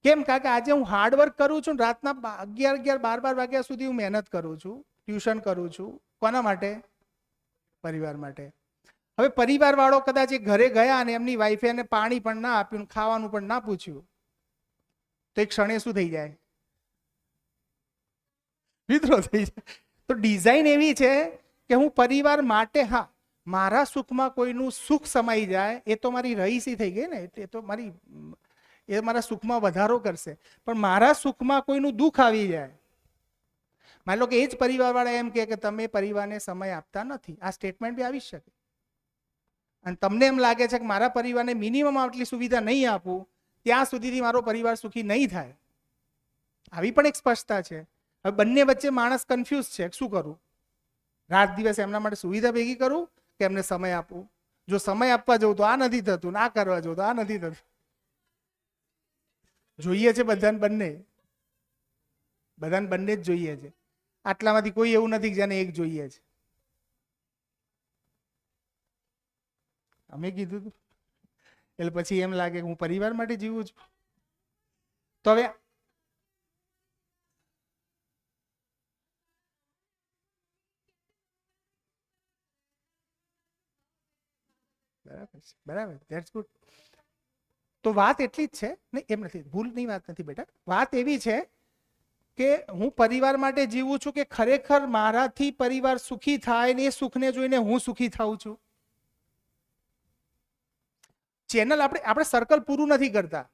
કેમ? કારણ કે આજે હું હાર્ડ વર્ક કરું છું, રાતના 11-12 વાગ્યા સુધી હું મહેનત કરું છું, ટ્યુશન કરું છું. કોના માટે? પરિવાર માટે. હવે પરિવાર વાળો કદાચ એ ઘરે ગયા અને એમની વાઈફે એને પાણી પણ ના આપ્યું, ખાવાનું પણ ના પૂછ્યું, તો એક ક્ષણે શું થઈ જાય? વિદ્રોહ થઈ જાય. તો ડિઝાઇન એવી છે કે હું પરિવાર માટે, હા, મારા સુખમાં કોઈનું સુખ સમાઈ જાય એ તો મારી રહીસી થઈ ગઈ ને, એ તો મારા સુખમાં વધારો કરશે. પણ મારા સુખમાં કોઈનું દુઃખ આવી જાય, માની લો કે એ જ પરિવારવાળા એમ કે તમે પરિવારને સમય આપતા નથી, આ સ્ટેટમેન્ટ બી આવી શકે. અને તમને એમ લાગે છે કે મારા પરિવારને મિનિમમ આટલી સુવિધા નહીં આપું ત્યાં સુધીથી મારો પરિવાર સુખી નહીં થાય, આવી પણ એક સ્પષ્ટતા છે. હવે બંને વચ્ચે માણસ કન્ફ્યુઝ છે, શું કરું? રાત દિવસ એમના માટે સુવિધા ભેગી કરું કે એમને સમય આપું? જો સમય આપવા જવું તો આ નથી થતું, ના કરવા જવું તો આ નથી થતું. જોઈએ છે બધાને બંને જ જોઈએ છે. આટલામાંથી કોઈ એવું નથી કે જેને એક જોઈએ છે. અમે કીધું હતું એટલે પછી એમ લાગે કે હું પરિવાર માટે જીવું છું. તો હવે બરાબર, ધેટ્સ ગુડ. તો વાત એટલી જ છે, નહીં એમ નથી, ભૂલની વાત નથી બેટા. વાત એવી છે કે હું પરિવાર માટે જીવું છું કે ખરેખર મારાથી પરિવાર સુખી થાય ને એ સુખને જોઈને હું સુખી થાઉં છું. ચેનલ આપણે સર્કલ પૂરું નથી કરતા,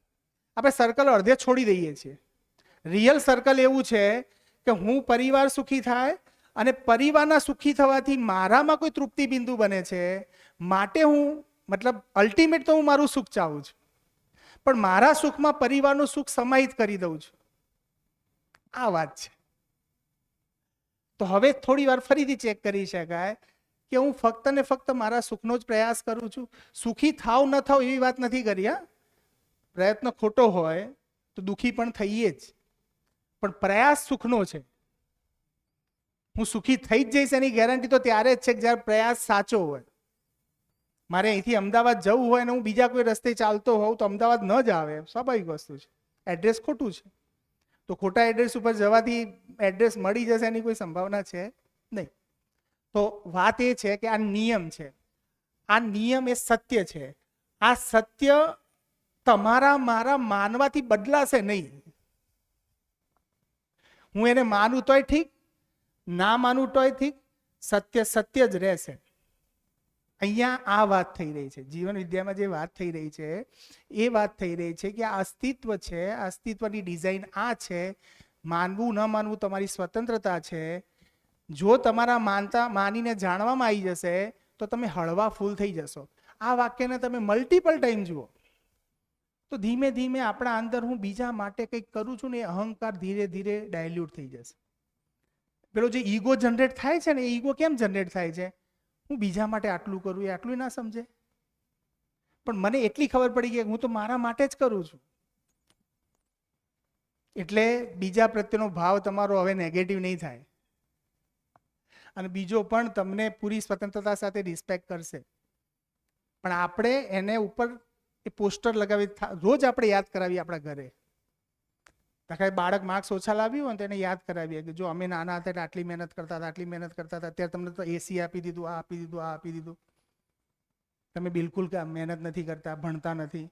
આપણે સર્કલ અડધે છોડી દઈએ છીએ. રિયલ સર્કલ એવું છે કે હું પરિવાર સુખી થાય અને પરિવારના સુખી થવાથી મારામાં કોઈ તૃપ્તિ બિંદુ બને છે, માટે હું મતલબ અલ્ટિમેટ તો હું મારું સુખ ચાહું છું, પણ મારા સુખમાં પરિવારનું સુખ સમાહિત કરી દઉં છું. આ વાત છે. તો હવે થોડી વાર ફરીથી ચેક કરી શકાય કે હું ફક્ત ને ફક્ત મારા સુખનો જ પ્રયાસ કરું છું. સુખી થાવ ન થાવ એવી વાત નથી કરી. હા, પ્રયત્ન ખોટો હોય તો દુઃખી પણ થઈએ જ, પણ પ્રયાસ સુખનો છે. હું સુખી થઈ જ જઈશ એની ગેરંટી તો ત્યારે જ છે કે જ્યારે પ્રયાસ સાચો હોય. મારે અહીંથી અમદાવાદ જવું હોય ને હું બીજા કોઈ રસ્તે ચાલતો હોઉં તો અમદાવાદ ન જ આવે, સ્વાભાવિક વસ્તુ છે. એડ્રેસ ખોટું છે તો ખોટા એડ્રેસ ઉપર જવાથી એડ્રેસ મળી જશે એની કોઈ સંભાવના છે નહીં. તો વાત એ છે કે આ નિયમ છે, આ નિયમ એ સત્ય છે. આ સત્ય તમારા મારા માનવાથી બદલાશે નહીં. હું એને માનું તોય ઠીક, ના માનું તોય ઠીક, સત્ય સત્ય જ રહેશે. અહીંયા આ વાત થઈ રહી છે, જીવન વિદ્યામાં જે વાત થઈ રહી છે એ વાત થઈ રહી છે કે આ અસ્તિત્વ છે, અસ્તિત્વની ડિઝાઇન આ છે. માનવું ન માનવું તમારી સ્વતંત્રતા છે. જો તમારા માનીને જાણવામાં આવી જશે તો તમે હળવા ફૂલ થઈ જશો. આ વાક્યને તમે મલ્ટિપલ ટાઈમ જુઓ તો ધીમે ધીમે આપણા અંદર હું બીજા માટે કંઈક કરું છું ને એ અહંકાર ધીરે ધીરે ડાયલ્યુટ થઈ જશે. પેલો જે ઈગો જનરેટ થાય છે ને, એ ઈગો કેમ જનરેટ થાય છે? હું બીજા માટે આટલું કરું, એ આટલું ના સમજે, પણ મને એટલી ખબર પડી ગઈ કે હું તો મારા માટે જ કરું છું. એટલે બીજા પ્રત્યેનો ભાવ તમારો હવે નેગેટિવ નહીં થાય અને બીજો પણ તમને પૂરી સ્વતંત્રતા સાથે રિસ્પેક્ટ કરશે. પણ આપણે એને ઉપર એ પોસ્ટર લગાવી રોજ આપણે યાદ કરાવીએ આપણા ઘરે. બાળક માર્ક્સ ઓછા લાવ્યું હોય તો એને યાદ કરાવીએ કે જો અમે નાના હતા એટલે આટલી મહેનત કરતા હતા, આટલી મહેનત કરતા હતા, અત્યારે તમને તો એસી આપી દીધું, આ આપી દીધું, આ આપી દીધું, તમે બિલકુલ મહેનત નથી કરતા, ભણતા નથી.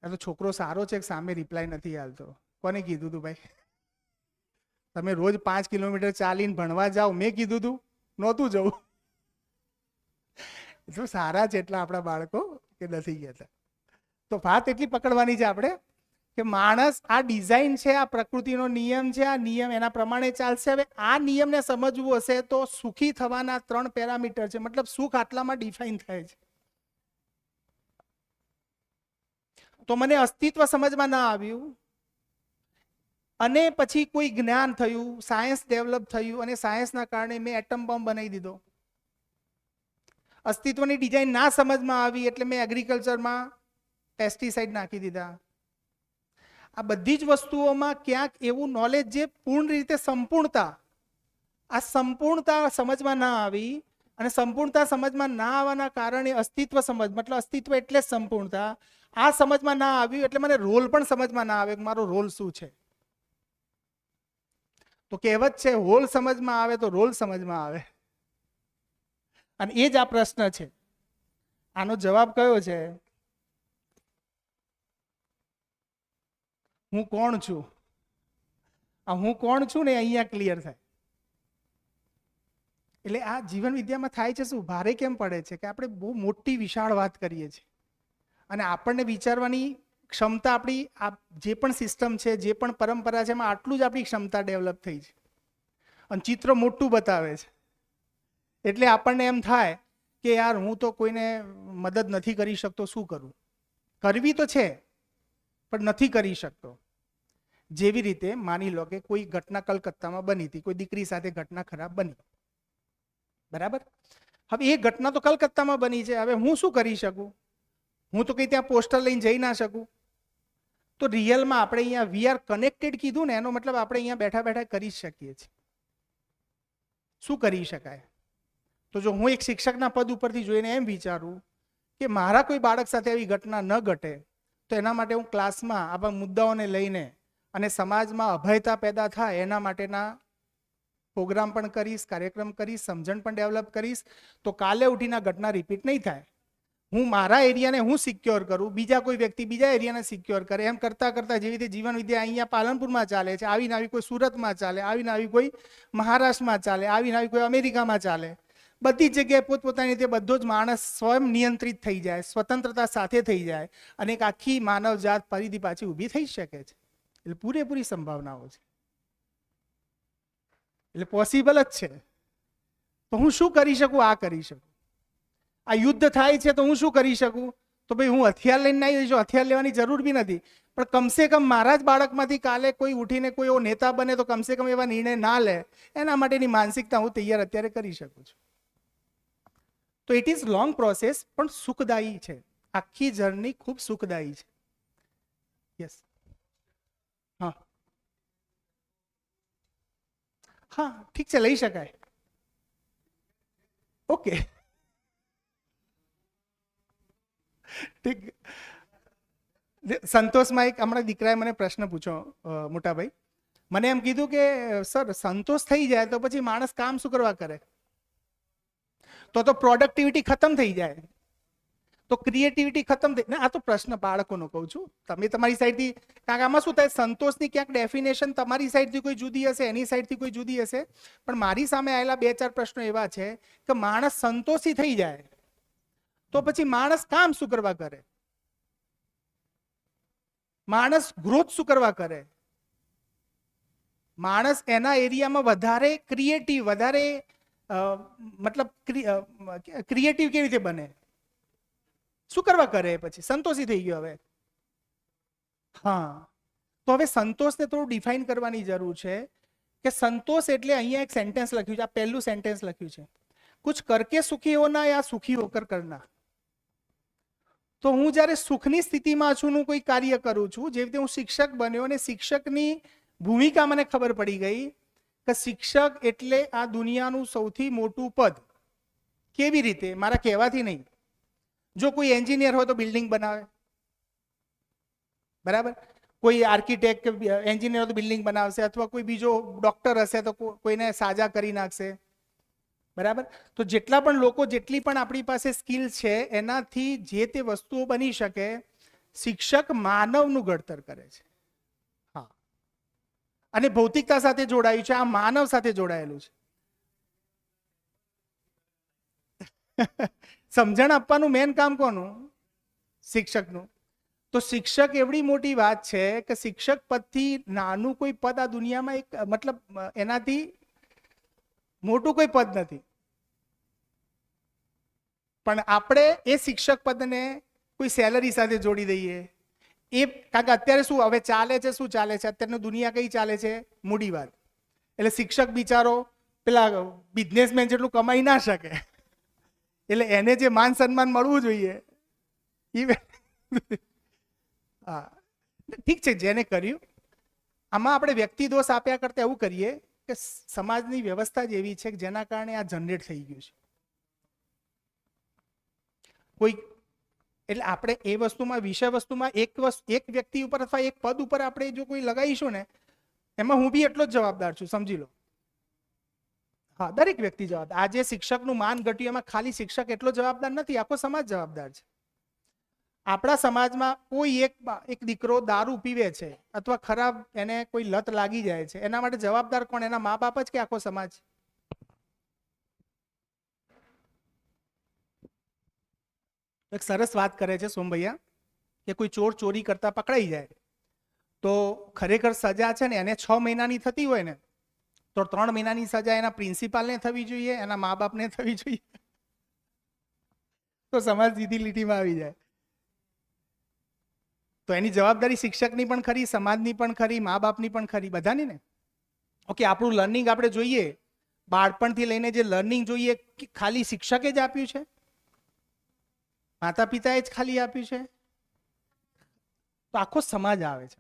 આ તો છોકરો સારો છે કે સામે રિપ્લાય નથી આલતો. કોને કીધું તું ભાઈ? તમે રોજ 5 કિલોમીટર ચાલીને ભણવા જાઓ, મેં કીધું તું? નહોતું જવું. એટલું સારા છે એટલા આપણા બાળકો કે નથી કહેતા. તો વાત એટલી પકડવાની છે આપણે કે માણસ આ ડિઝાઇન છે, આ પ્રકૃતિનો નિયમ છે, આ નિયમ એના પ્રમાણે ચાલશે. હવે આ નિયમને સમજવું હશે તો સુખી થવાના 3 પેરામીટર છે, મતલબ સુખ આટલામાં ડિફાઇન થાય છે. તો મને અસ્તિત્વ સમજમાં ના આવ્યું અને પછી કોઈ જ્ઞાન થયું, સાયન્સ ડેવલપ થયું અને સાયન્સના કારણે મેં એટમ બોમ્બ બનાવી દીધો. અસ્તિત્વની ડિઝાઇન ના સમજમાં આવી એટલે મેં એગ્રીકલ્ચરમાં પેસ્ટિસાઇડ નાખી દીધા. આ બધી જ વસ્તુઓમાં ક્યાંક એવું નોલેજ જે પૂર્ણ રીતે સંપૂર્ણતા, આ સંપૂર્ણતા સમજમાં ના આવી અને સંપૂર્ણતા સમજમાં ના આવવાના કારણે અસ્તિત્વ સમજ, મતલબ અસ્તિત્વ એટલે જ સંપૂર્ણતા, આ સમજમાં ના આવ્યું એટલે મને રોલ પણ સમજમાં ના આવે કે મારો રોલ શું છે. તો કહેવત છે હોલ સમજમાં આવે તો રોલ સમજમાં આવે. અને એ જ આ પ્રશ્ન છે. આનો જવાબ કયો છે? હું કોણ છું. આ હું કોણ છું ને અહીંયા ક્લિયર થાય. એટલે આ જીવન વિદ્યામાં થાય છે શું, ભારે કેમ પડે છે કે આપણે બહુ મોટી વિશાળ વાત કરીએ છીએ અને આપણને વિચારવાની ક્ષમતા, આપણી આ જે પણ સિસ્ટમ છે, જે પણ પરંપરા છે, એમાં આટલું જ આપણી ક્ષમતા ડેવલપ થઈ છે અને ચિત્ર મોટું બતાવે છે. એટલે આપણને એમ થાય કે યાર હું તો કોઈને મદદ નથી કરી શકતો, શું કરું? કરવી તો છે પણ નથી કરી શકતો. જેવી રીતે માની લો કે કોઈ ઘટના કલકત્તામાં બની હતી, કોઈ દીકરી સાથે ઘટના ખરાબ બની, બરાબર? હવે એ ઘટના તો કલકત્તામાં બની છે, હવે હું શું કરી શકું? હું તો કંઈ ત્યાં પોસ્ટર લઈને જઈ ના શકું. તો રિયલમાં આપણે અહીંયા વી આર કનેક્ટેડ કીધું ને, એનો મતલબ આપણે અહીંયા બેઠા બેઠા કરી શકીએ છીએ. શું કરી શકાય? તો જો હું એક શિક્ષકના પદ ઉપરથી જોઈને એમ વિચારું કે મારા કોઈ બાળક સાથે આવી ઘટના ન ઘટે, તો એના માટે હું ક્લાસમાં આવા મુદ્દાઓને લઈને અને સમાજમાં અભયતા પેદા થાય એના માટેના પ્રોગ્રામ પણ કરીશ, કાર્યક્રમ કરીશ, સમજણ પણ ડેવલપ કરીશ. તો કાલે ઉઠીને ઘટના રિપીટ નહીં થાય. હું મારા એરિયાને હું સિક્યોર કરું, બીજા કોઈ વ્યક્તિ બીજા એરિયાને સિક્યોર કરે. એમ કરતાં કરતાં જેવી રીતે જીવન વિદ્યા અહીંયા પાલનપુરમાં ચાલે છે, આવીને આવી કોઈ સુરતમાં ચાલે, આવીને આવી કોઈ મહારાષ્ટ્રમાં ચાલે, આવીને આવી કોઈ અમેરિકામાં ચાલે. બધી જગ્યાએ પોતપોતાની રીતે બધો જ માણસ સ્વયં નિયંત્રિત થઈ જાય, સ્વતંત્રતા સાથે થઈ જાય અને એક આખી માનવ જાત ફરીથી પાછી ઊભી થઈ શકે છે. એટલે પૂરેપૂરી સંભાવનાઓ છે. એટલે પોસિબલ જ છે. તો હું શું કરી શકું? આ કરી શકું. આ યુદ્ધ થાય છે તો હું શું કરી શકું? તો ભાઈ હું હથિયાર લઈને નહીં જઈશું, હથિયાર લેવાની જરૂર બી નથી, પણ કમસે કમ મારા જ બાળકમાંથી કાલે કોઈ ઉઠીને કોઈ એવો નેતા બને તો કમસે કમ એવા નિર્ણય ના લે, એના માટેની માનસિકતા હું તૈયાર અત્યારે કરી શકું છું. તો ઇટ ઇઝ લોંગ પ્રોસેસ પણ સુખદાયી છે. આખી જર્ની ખૂબ સુખદાયી છે. યસ, હા હા ઠીક છે, લઈ શકાય. ઓકે ઠીક. સંતોષમાં એક હમણાં દીકરાએ મને પ્રશ્ન પૂછ્યો, મોટાભાઈ મને એમ કીધું કે સર સંતોષ થઈ જાય તો પછી માણસ કામ શું કરવા કરે? તો પ્રોડક્ટિવિટી ખતમ થઈ જાય, તો ક્રિએટિવિટી ખતમ થઈ. આ તો પ્રશ્ન બાળકોનો કહું છું, તમે તમારી સાઈડથી, કારણ કે આમાં શું થાય, સંતોષની ક્યાંક ડેફિનેશન તમારી સાઈડથી કોઈ જુદી હશે, એની સાઈડથી કોઈ જુદી હશે, પણ મારી સામે આવેલા 2-4 પ્રશ્નો એવા છે કે માણસ સંતોષી થઈ જાય તો પછી માણસ કામ શું કરવા કરે? માણસ ગ્રોથ શું કરવા કરે? માણસ એના એરિયામાં વધારે ક્રિએટિવ, વધારે મતલબ ક્રિએટિવ કેવી રીતે બને? શું કરવા કરે? પછી સંતોષી થઈ ગયો. હવે હા, તો હવે સંતોષને થોડું ડિફાઇન કરવાની જરૂર છે કે સંતોષ એટલે અહીંયા એક સેન્ટેન્સ લખ્યું છે, આ પહેલું સેન્ટેન્સ લખ્યું છે, કુછ કરકે સુખી હોના યા સુખી હોકર કરના. તો હું જ્યારે સુખની સ્થિતિમાં છું, હું કોઈ કાર્ય કરું છું, જેવી રીતે હું શિક્ષક બન્યો અને શિક્ષકની ભૂમિકા મને ખબર પડી ગઈ કે શિક્ષક એટલે આ દુનિયાનું સૌથી મોટું પદ. કેવી રીતે? મારા કહેવાથી નહીં. જો કોઈ એન્જિનિયર હોય તો બિલ્ડિંગ બનાવે, બરાબર? કોઈ આર્કિટેક્ટ એન્જિનિયર હોય તો બિલ્ડિંગ બનાવશે, અથવા કોઈ બીજો ડોક્ટર હશે તો કોઈને સાજા કરી નાખશે, બરાબર? તો જેટલા પણ લોકો, જેટલી પણ આપણી પાસે સ્કિલ છે, એનાથી જે તે વસ્તુઓ બની શકે, શિક્ષક માનવનું ઘડતર કરે છે. હા, અને ભૌતિકતા સાથે જોડાયું છે, આ માનવ સાથે જોડાયેલું છે. સમજણ આપવાનું મેન કામ કોનું? શિક્ષકનું. તો શિક્ષક એવડી મોટી વાત છે કે શિક્ષક પદથી નાનું કોઈ પદ આ દુનિયામાં એક, મતલબ એનાથી મોટું કોઈ પદ નથી. પણ આપણે એ શિક્ષક પદને કોઈ સેલરી સાથે જોડી દઈએ, એ કારણ કે અત્યારે શું હવે ચાલે છે, શું ચાલે છે અત્યારની દુનિયા કઈ ચાલે છે, મૂડીવાદ. એટલે શિક્ષક બિચારો પેલા બિઝનેસમેન જેટલું કમાઈ ના શકે, એટલે એને જે માન સન્માન મળવું જોઈએ હા ઠીક છે જેને કર્યું. આમાં આપણે વ્યક્તિ દોષ આપ્યા કરતા એવું કરીએ કે સમાજની વ્યવસ્થા જ એવી છે કે જેના કારણે આ જનરેટ થઈ ગયું છે. કોઈ એટલે આપણે એ વસ્તુમાં વિષય વસ્તુમાં એક વ્યક્તિ ઉપર અથવા એક પદ ઉપર આપણે જો કોઈ લગાવીશું ને, એમાં હું બી એટલો જ જવાબદાર છું, સમજી લો. હા, દરેક વ્યક્તિ જવાબદાર. આજે શિક્ષકનું માન ઘટ્યું એમાં ખાલી શિક્ષક એટલો જવાબદાર નથી, આખો સમાજ જવાબદાર છે. આપણા સમાજમાં કોઈ એક દીકરો દારૂ પીવે છે અથવા ખરાબ એને કોઈ લત લાગી જાય છે, એના માટે જવાબદાર કોણ? એના મા બાપ જ કે આખો સમાજ? એક સરસ વાત કરે છે સોમભૈયા કે કોઈ ચોર ચોરી કરતા પકડાઈ જાય તો ખરેખર સજા છે ને એને 6 મહિનાની થતી હોય ને તો 3 મહિનાની સજા એના પ્રિન્સિપાલને થવી જોઈએ, એના મા બાપને થવી જોઈએ, તો સમાજ સીધી લીટીમાં આવી જાય. તો એની જવાબદારી શિક્ષકની પણ ખરી, સમાજની પણ ખરી, મા બાપની પણ ખરી, બધાની ને. ઓકે, આપણું લર્નિંગ આપણે જોઈએ, બાળપણથી લઈને જે લર્નિંગ જોઈએ ખાલી શિક્ષકે જ આપ્યું છે, માતા પિતાએ જ ખાલી આપ્યું છે, તો આખો સમાજ આવે છે.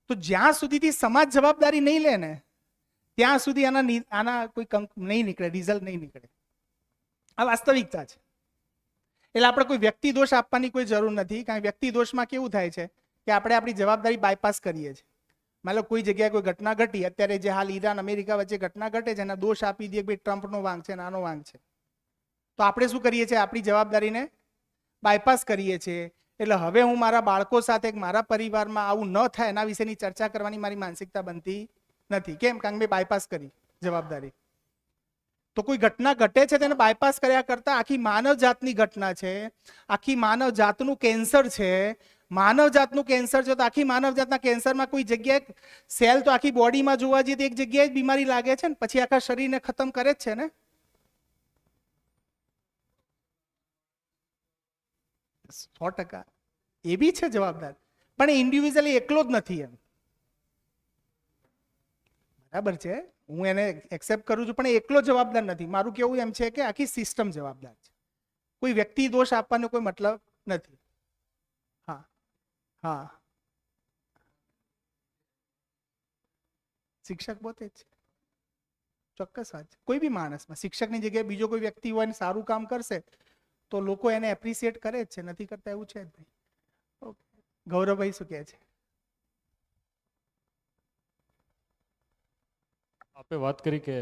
તો જ્યાં સુધીથી સમાજ જવાબદારી નહીં લે ને ત્યાં સુધી આના કોઈ નહીં નીકળે, રિઝલ્ટ નહીં નીકળે. આ વાસ્તવિકતા છે. એટલે આપણે કોઈ વ્યક્તિ દોષ આપવાની કોઈ જરૂર નથી, કારણ કે વ્યક્તિ દોષમાં કેવું થાય છે કે આપણે આપણી જવાબદારી બાયપાસ કરીએ છીએ. માનો કોઈ જગ્યાએ કોઈ ઘટના ઘટી, અત્યારે જે હાલ ઈરાન અમેરિકા વચ્ચે ઘટના ઘટે છે, એના દોષ આપી દઈએ કે ભાઈ ટ્રમ્પનો વાંક છે, નાનો વાંક છે, તો આપણે શું કરીએ છીએ? આપણી જવાબદારીને બાયપાસ કરીએ છીએ. એટલે હવે હું મારા બાળકો સાથે, મારા પરિવારમાં આવું ન થાય એના વિશેની ચર્ચા કરવાની મારી માનસિકતા બનતી નથી. કેમ? કારણ કે મેં બાયપાસ કરી જવાબદારી. તો કોઈ ઘટના ઘટે છે તેને બાયપાસ કર્યા કરતા આખી માનવ જાતની ઘટના છે, આખી માનવ જાતનું કેન્સર છે, માનવ જાતનું કેન્સર છે, તો આખી માનવ જાતના કેન્સરમાં કોઈ જગ્યાએ સેલ તો આખી બોડીમાં જોવા જઈએ તો એક જગ્યાએ જ બીમારી લાગે છે ને, પછી આખા શરીરને ખતમ કરે જ છે ને. 100% એ બી છે જવાબદાર, પણ એ ઇન્ડિવિજ્યુઅલી એકલો જ નથી એમ. બરાબર છે, હું એને એક્સેપ્ટ કરું છું, પણ એ એકલો જવાબદાર નથી. મારું કેવું એમ છે કે આખી સિસ્ટમ જવાબદાર છે. કોઈ વ્યક્તિ દોષ આપવાનો કોઈ મતલબ નથી. હા હા, શિક્ષક પોતે જ છે, ચોક્કસ વાત છે. કોઈ બી માણસમાં શિક્ષકની જગ્યાએ બીજો કોઈ વ્યક્તિ હોય ને સારું કામ કરશે તો લોકો એને એપ્રિશિએટ કરે જ છે, નથી કરતા એવું છે જ નહીં. ઓકે, ગૌરવભાઈ શું કહે છે? આપે વાત કરી કે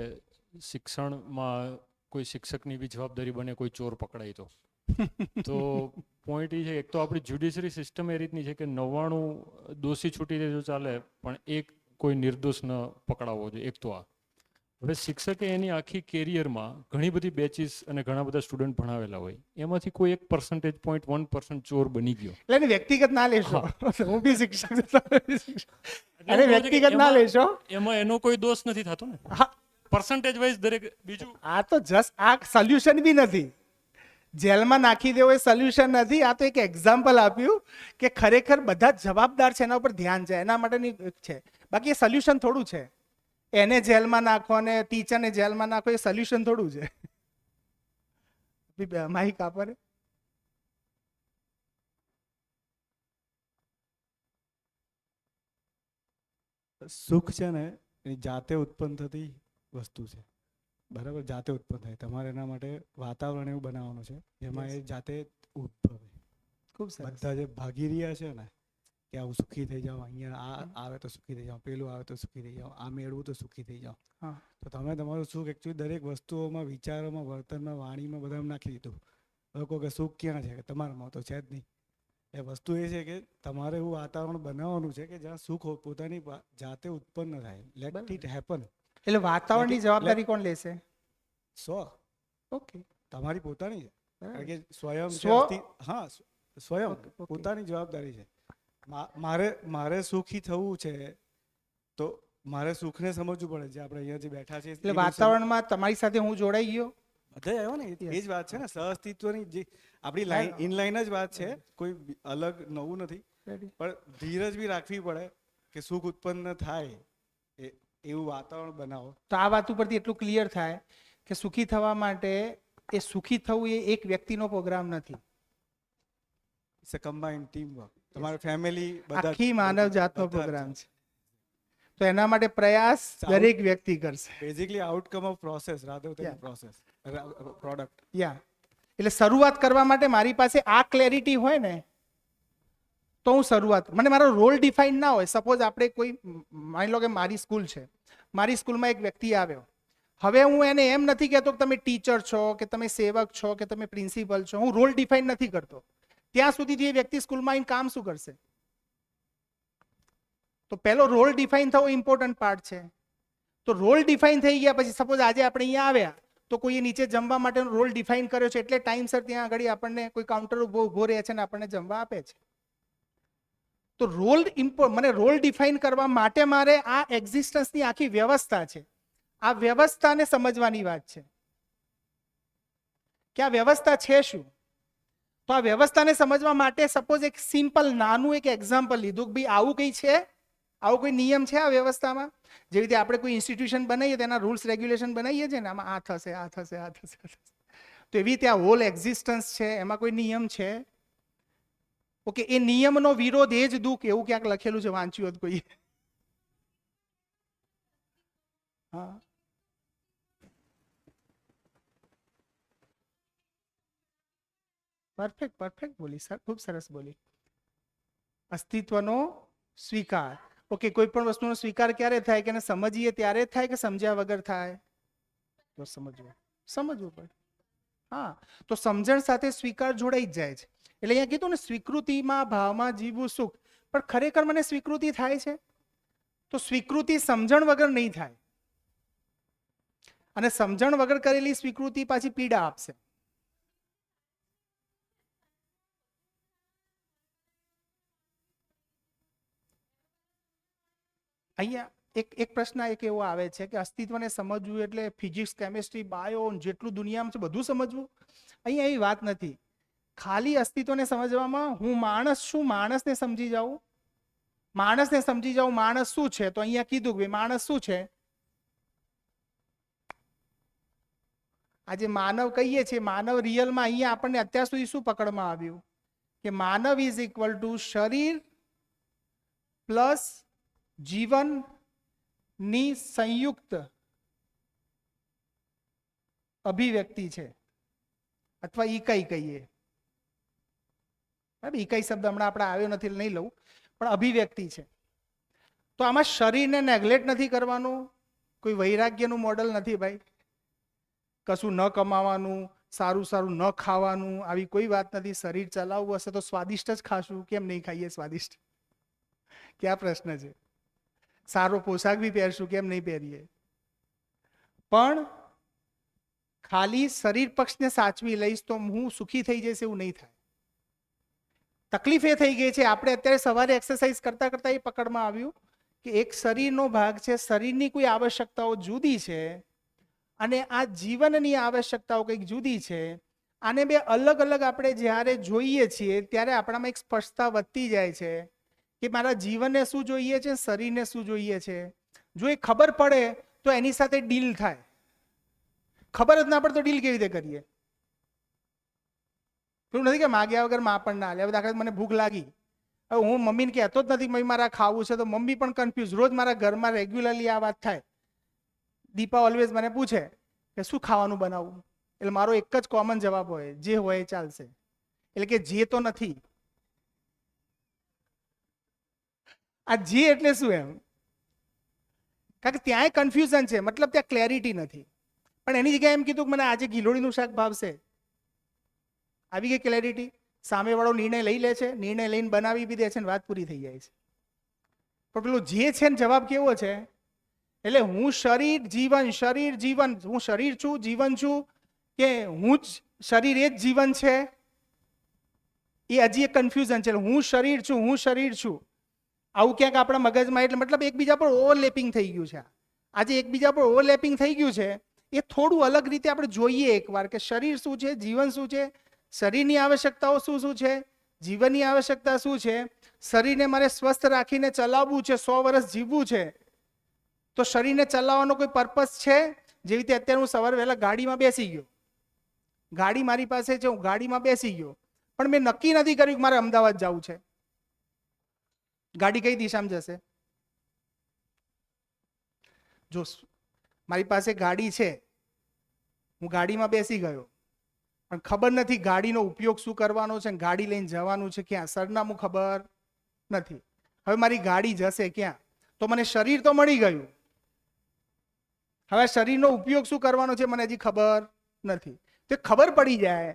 શિક્ષણમાં કોઈ શિક્ષકની બી જવાબદારી બને કોઈ ચોર પકડાય તો પોઈન્ટ એ છે, એક તો આપણી જ્યુડિશરી સિસ્ટમ એ રીતની છે કે 99 દોષી છૂટી જાય તો ચાલે, પણ એક કોઈ નિર્દોષ ન પકડાવવો જોઈએ. એક તો આ. હવે શિક્ષકે એની આખી કેરિયરમાં ઘણી બધી બેચીસ અને ઘણા બધા સ્ટુડન્ટ ભણાવેલા હોય, એમાંથી કોઈ એક પર્સન્ટેજ 0.1% ચોર બની ગયો. એટલે એને વ્યક્તિગત ના લેશો, હું બી શિક્ષક એને વ્યક્તિગત ના લેશો, એમાં એનો કોઈ દોષ નથી થતો ને. હા, પર્સન્ટેજ વાઇઝ દરેક. બીજું આ તો જસ્ટ આ સોલ્યુશન બી નથી, જેલમાં નાખી દેવો એ સોલ્યુશન નથી. આ તો એક એક્ઝામ્પલ આપ્યું કે ખરેખર બધા જવાબદાર છે, એના ઉપર ધ્યાન છે, એના માટેની છે. બાકી એ સોલ્યુશન થોડું છે. એને જેલમાં નાખો અને ટીચરને જેલમાં નાખો એ સોલ્યુશન થોડું છે. માહિક આપરે સુખ છે ને એ જાતે ઉત્પન્ન થતી વસ્તુ છે, બરાબર? જાતે ઉત્પન્ન થાય. તમારે એના માટે વાતાવરણ એવું બનાવવાનું છે જેમાં એ જાતે ઉદ્ભવે. ખૂબ સરસ. બધા જે ભાગી રહ્યા છે ને કે હું સુખી થઈ જાઉં, અહીંયા આ આવે તો સુખી થઈ જાઉં, પેલું આવે તો સુખી થઈ જાઉં, આ મેળવું તો સુખી થઈ જાઉં, હા, તો તમે તમારું સુખ એકચ્યુઅલી દરેક વસ્તુઓમાં, વિચારોમાં, વર્તનમાં, વાણીમાં બધામાં નાખી દીધું. લોકો કે સુખ ક્યાં છે? કે તમારામાં તો છે જ નહીં. એ વસ્તુ એ છે કે તમારે એવું વાતાવરણ બનાવવાનું છે કે જ્યાં સુખ પોતાની જાતે ઉત્પન્ન થાય. Let it happen. એટલે વાતાવરણની જવાબદારી કોણ લેશે? ઓકે, તમારી પોતાની છે. કારણ કે સ્વયં હા, સ્વયં પોતાની જવાબદારી છે. મારે સુખી થવું છે તો મારે સુખને સમજવું પડે. જે આપણે અહીંયા જે બેઠા છે એટલે વાતાવરણમાં તમારી સાથે હું જોડાઈ ગયો, બધા આવ્યો ને, એ જ વાત છે ને. સહઅસ્તિત્વની જે આપણી લાઈન ઇનલાઈન જ વાત છે, કોઈ અલગ નવું નથી. રેડી. પણ ધીરજ બી રાખવી પડે કે સુખ ઉત્પન્ન થાય એવું વાતાવરણ બનાવો. તો આ વાત ઉપરથી એટલું ક્લિયર થાય કે સુખી થવા માટે એ સુખી થવું એ એક વ્યક્તિનો પ્રોગ્રામ નથી, it's a combined team work. તમારી ફેમિલી આખી માનવ જાતનો પ્રોગ્રામ છે. તો એના માટે પ્રયાસ દરેક વ્યક્તિ કરશે. Basically outcome of process rather Yeah. Then process product. યા એટલે શરૂઆત કરવા માટે મારી પાસે આ ક્લેરિટી હોય ને તો હું શરૂઆત, મને મારો રોલ ડિફાઇન ના હોય. સપોઝ આપણે કોઈ માની લો કે મારી સ્કૂલ છે, મારી સ્કૂલમાં એક વ્યક્તિ આવ્યો, હવે હું એને એમ નથી કહેતો કે તમે ટીચર છો કે તમે સેવક છો કે તમે પ્રિન્સિપલ છો, હું રોલ ડિફાઇન નથી કરતો. ત્યાં સુધીથી એ વ્યક્તિ સ્કૂલમાં આવીને કામ શું કરશે? તો પહેલો રોલ ડિફાઇન થવો ઇમ્પોર્ટન્ટ પાર્ટ છે. તો રોલ ડિફાઇન થઈ ગયા પછી સપોઝ આજે આપણે અહીંયા આવ્યા તો કોઈએ નીચે જમવા માટેનો રોલ ડિફાઇન કર્યો છે એટલે ટાઈમસર ત્યાં આગળ આપણને કોઈ કાઉન્ટર ઊભો રહે છે ને આપણને જમવા આપે છે. તો મને રોલ ડિફાઇન કરવા માટે મારે આ એક્ઝિસ્ટન્સની આખી વ્યવસ્થા છે, આ વ્યવસ્થાને સમજવાની વાત છે કે આ વ્યવસ્થા છે શું. તો આ વ્યવસ્થાને સમજવા માટે સપોઝ એક સિમ્પલ નાનું એક એક્ઝામ્પલ લીધું કે ભાઈ આવું કંઈ છે, આવો કોઈ નિયમ છે આ વ્યવસ્થામાં. જેવી રીતે આપણે કોઈ ઇન્સ્ટિટ્યુશન બનાવીએ તેના રૂલ્સ રેગ્યુલેશન બનાવીએ છીએ ને, આમાં આ થશે આ થશે આ થશે. તો એવી રીતે આ હોલ એક્ઝિસ્ટન્સ છે, એમાં કોઈ નિયમ છે? ઓકે, એ નિયમનો વિરોધ એ જ દુઃખ, એવું ક્યાંક લખેલું છે, વાંચ્યું હતું કોઈ? હા, પરફેક્ટ બોલી સર, ખૂબ સરસ બોલી. અસ્તિત્વનો સ્વીકાર. ઓકે, કોઈ પણ વસ્તુનો સ્વીકાર ક્યારે થાય કે એને સમજીએ ત્યારે જ થાય કે સમજ્યા વગર થાય? તો સમજવું પડે. હા, તો સમજણ સાથે સ્વીકાર જોડાઈ જ જાય છે. એટલે અહીંયા કીધું ને સ્વીકૃતિમાં ભાવમાં જીવવું સુખ, પણ ખરેખર મને સ્વીકૃતિ થાય છે? તો સ્વીકૃતિ સમજણ વગર નહીં થાય, અને સમજણ વગર કરેલી સ્વીકૃતિ પાછી પીડા આપશે. અહીંયા એક પ્રશ્ન એક એવો આવે છે કે અસ્તિત્વને સમજવું એટલે ફિઝિક્સ, કેમિસ્ટ્રી, બાયો જેટલું દુનિયામાં છે બધું સમજવું. અહીંયા એવી વાત નથી. ખાલી અસ્તિત્વને સમજવામાં હું માણસ છું, માણસને સમજી જાઉં, માણસ શું છે. તો અહીંયા કીધું કે માણસ શું છે? આજે માનવ કહીએ છીએ, માનવ રિયલમાં અહીંયા આપણને અત્યાર સુધી શું પકડમાં આવ્યું કે માનવ ઇઝ ઇક્વલ ટુ શરીર પ્લસ જીવનની સંયુક્ત અભિવ્યક્તિ છે, અથવા ઇકાઈ કહીએ. ઇકાઈ શબ્દ હમણાં આપણે આવ્યો નથી, નહીં લઉં, પણ અભિવ્યક્તિ છે. તો આમાં શરીરને નેગ્લેક્ટ નથી કરવાનું, કોઈ વૈરાગ્યનું મોડલ નથી ભાઈ. કશું ન કમાવાનું, સારું ન ખાવાનું, આવી કોઈ વાત નથી. શરીર ચલાવવું હશે તો સ્વાદિષ્ટ જ ખાશું, કેમ નહીં ખાઈએ સ્વાદિષ્ટ? ક્યાં પ્રશ્ન છે? સારો પોશાક બી પહેરશું, કેમ નહીં પહેરીએ? પણ ખાલી શરીર પક્ષને સાચવી લઈશ તો હું સુખી થઈ જઈશ એવું નહીં થાય. તકલીફ એ થઈ ગઈ છે, આપણે અત્યારે સવારે એક્સરસાઇઝ કરતા કરતા એ પકડમાં આવ્યું કે એક શરીરનો ભાગ છે, શરીરની કોઈ આવશ્યકતાઓ જુદી છે અને આ જીવનની આવશ્યકતાઓ કંઈક જુદી છે. આને બે અલગ અલગ આપણે જ્યારે જોઈએ છીએ ત્યારે આપણામાં એક સ્પષ્ટતા વધતી જાય છે કે મારા જીવનને શું જોઈએ છે, શરીરને શું જોઈએ છે. જો એ ખબર પડે તો એની સાથે ડીલ થાય. ખબર જ ના પડે તો ડીલ કેવી રીતે કરીએ? એવું નથી કે માગ્યા વગર માં પણ ના લે. દાખલા મને ભૂખ લાગી, હવે હું મમ્મીને કહેતો જ નથી મમ્મી મારા ખાવું છે, તો મમ્મી પણ કન્ફ્યુઝ. રોજ મારા ઘરમાં રેગ્યુલરલી આ વાત થાય. દીપા ઓલવેઝ મને પૂછે કે શું ખાવાનું બનાવવું, એટલે મારો એક જ કોમન જવાબ હોય, જે હોય એ ચાલશે. એટલે કે જે તો નથી. આ જે એટલે શું એમ? કારણ કે ત્યાંય કન્ફ્યુઝન છે, મતલબ ત્યાં ક્લેરિટી નથી. પણ એની જગ્યાએ એમ કીધું કે મને આજે ગીલોડીનું શાક ભાવશે, આવી ગઈ ક્લેરિટી. સામેવાળો નિર્ણય લઈ લે છે, નિર્ણય લઈને બનાવી બી દે છે ને વાત પૂરી થઈ જાય છે. પણ પેલો જે છે ને જવાબ કેવો છે? એટલે હું શરીર જીવન, હું શરીર છું, જીવન છું, કે હું જ શરીર એ જ જીવન છે? એ હજી એક કન્ફ્યુઝન છે. હું શરીર છું આવું ક્યાંક આપણા મગજમાં, એટલે મતલબ એકબીજા પર ઓવરલેપિંગ થઈ ગયું છે. આજે એકબીજા પર ઓવરલેપિંગ થઈ ગયું છે, એ થોડું અલગ રીતે આપણે જોઈએ એકવાર કે શરીર શું છે, જીવન શું છે, શરીરની આવશ્યકતાઓ શું શું છે, જીવનની આવશ્યકતા શું છે? શરીરને મારે સ્વસ્થ રાખીને ચલાવવું છે, 100 વર્ષ જીવવું છે, તો શરીરને ચલાવવાનો કોઈ પર્પસ છે? જેવી રીતે અત્યારે હું સવારે વહેલા ગાડીમાં બેસી ગયો, ગાડી મારી પાસે છે, હું ગાડીમાં બેસી ગયો, પણ મેં નક્કી નથી કર્યું કે મારે અમદાવાદ જવું છે. ગાડી કઈ દિશામાં જશે? જો મારી પાસે ગાડી છે, હું ગાડીમાં બેસી ગયો, પણ ખબર નથી ગાડીનો ઉપયોગ શું કરવાનો છે, ગાડી લઈને જવાનું છે ક્યાં, સરનામું ખબર નથી. હવે મારી ગાડી જશે ક્યાં? તો મને શરીર તો મળી ગયું, હવે શરીરનો ઉપયોગ શું કરવાનો છે મને હજી ખબર નથી. તો ખબર પડી જાય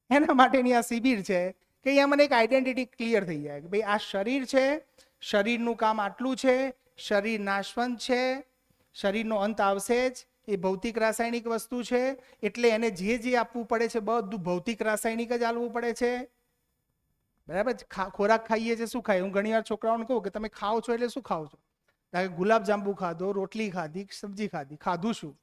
એના માટેની આ શિબિર છે કે અહીંયા મને એક આઈડેન્ટિટી ક્લિયર થઈ જાય કે ભાઈ આ શરીર છે, શરીરનું કામ આટલું છે, શરીર નાશવંત છે, શરીરનો અંત આવશે જ, એ ભૌતિક રાસાયણિક વસ્તુ છે, એટલે એને જે આપવું પડે છે બધું ભૌતિક રાસાયણિક જ આપવું પડે છે. બરાબર? ખોરાક ખાઈએ છીએ, શું ખાઈએ? હું ઘણી વાર છોકરાઓને કહું કે તમે ખાઓ છો એટલે શું ખાઓ છો? ગુલાબ જાંબુ ખાધો, રોટલી ખાધી, સબ્જી ખાધી, ખાધું શું?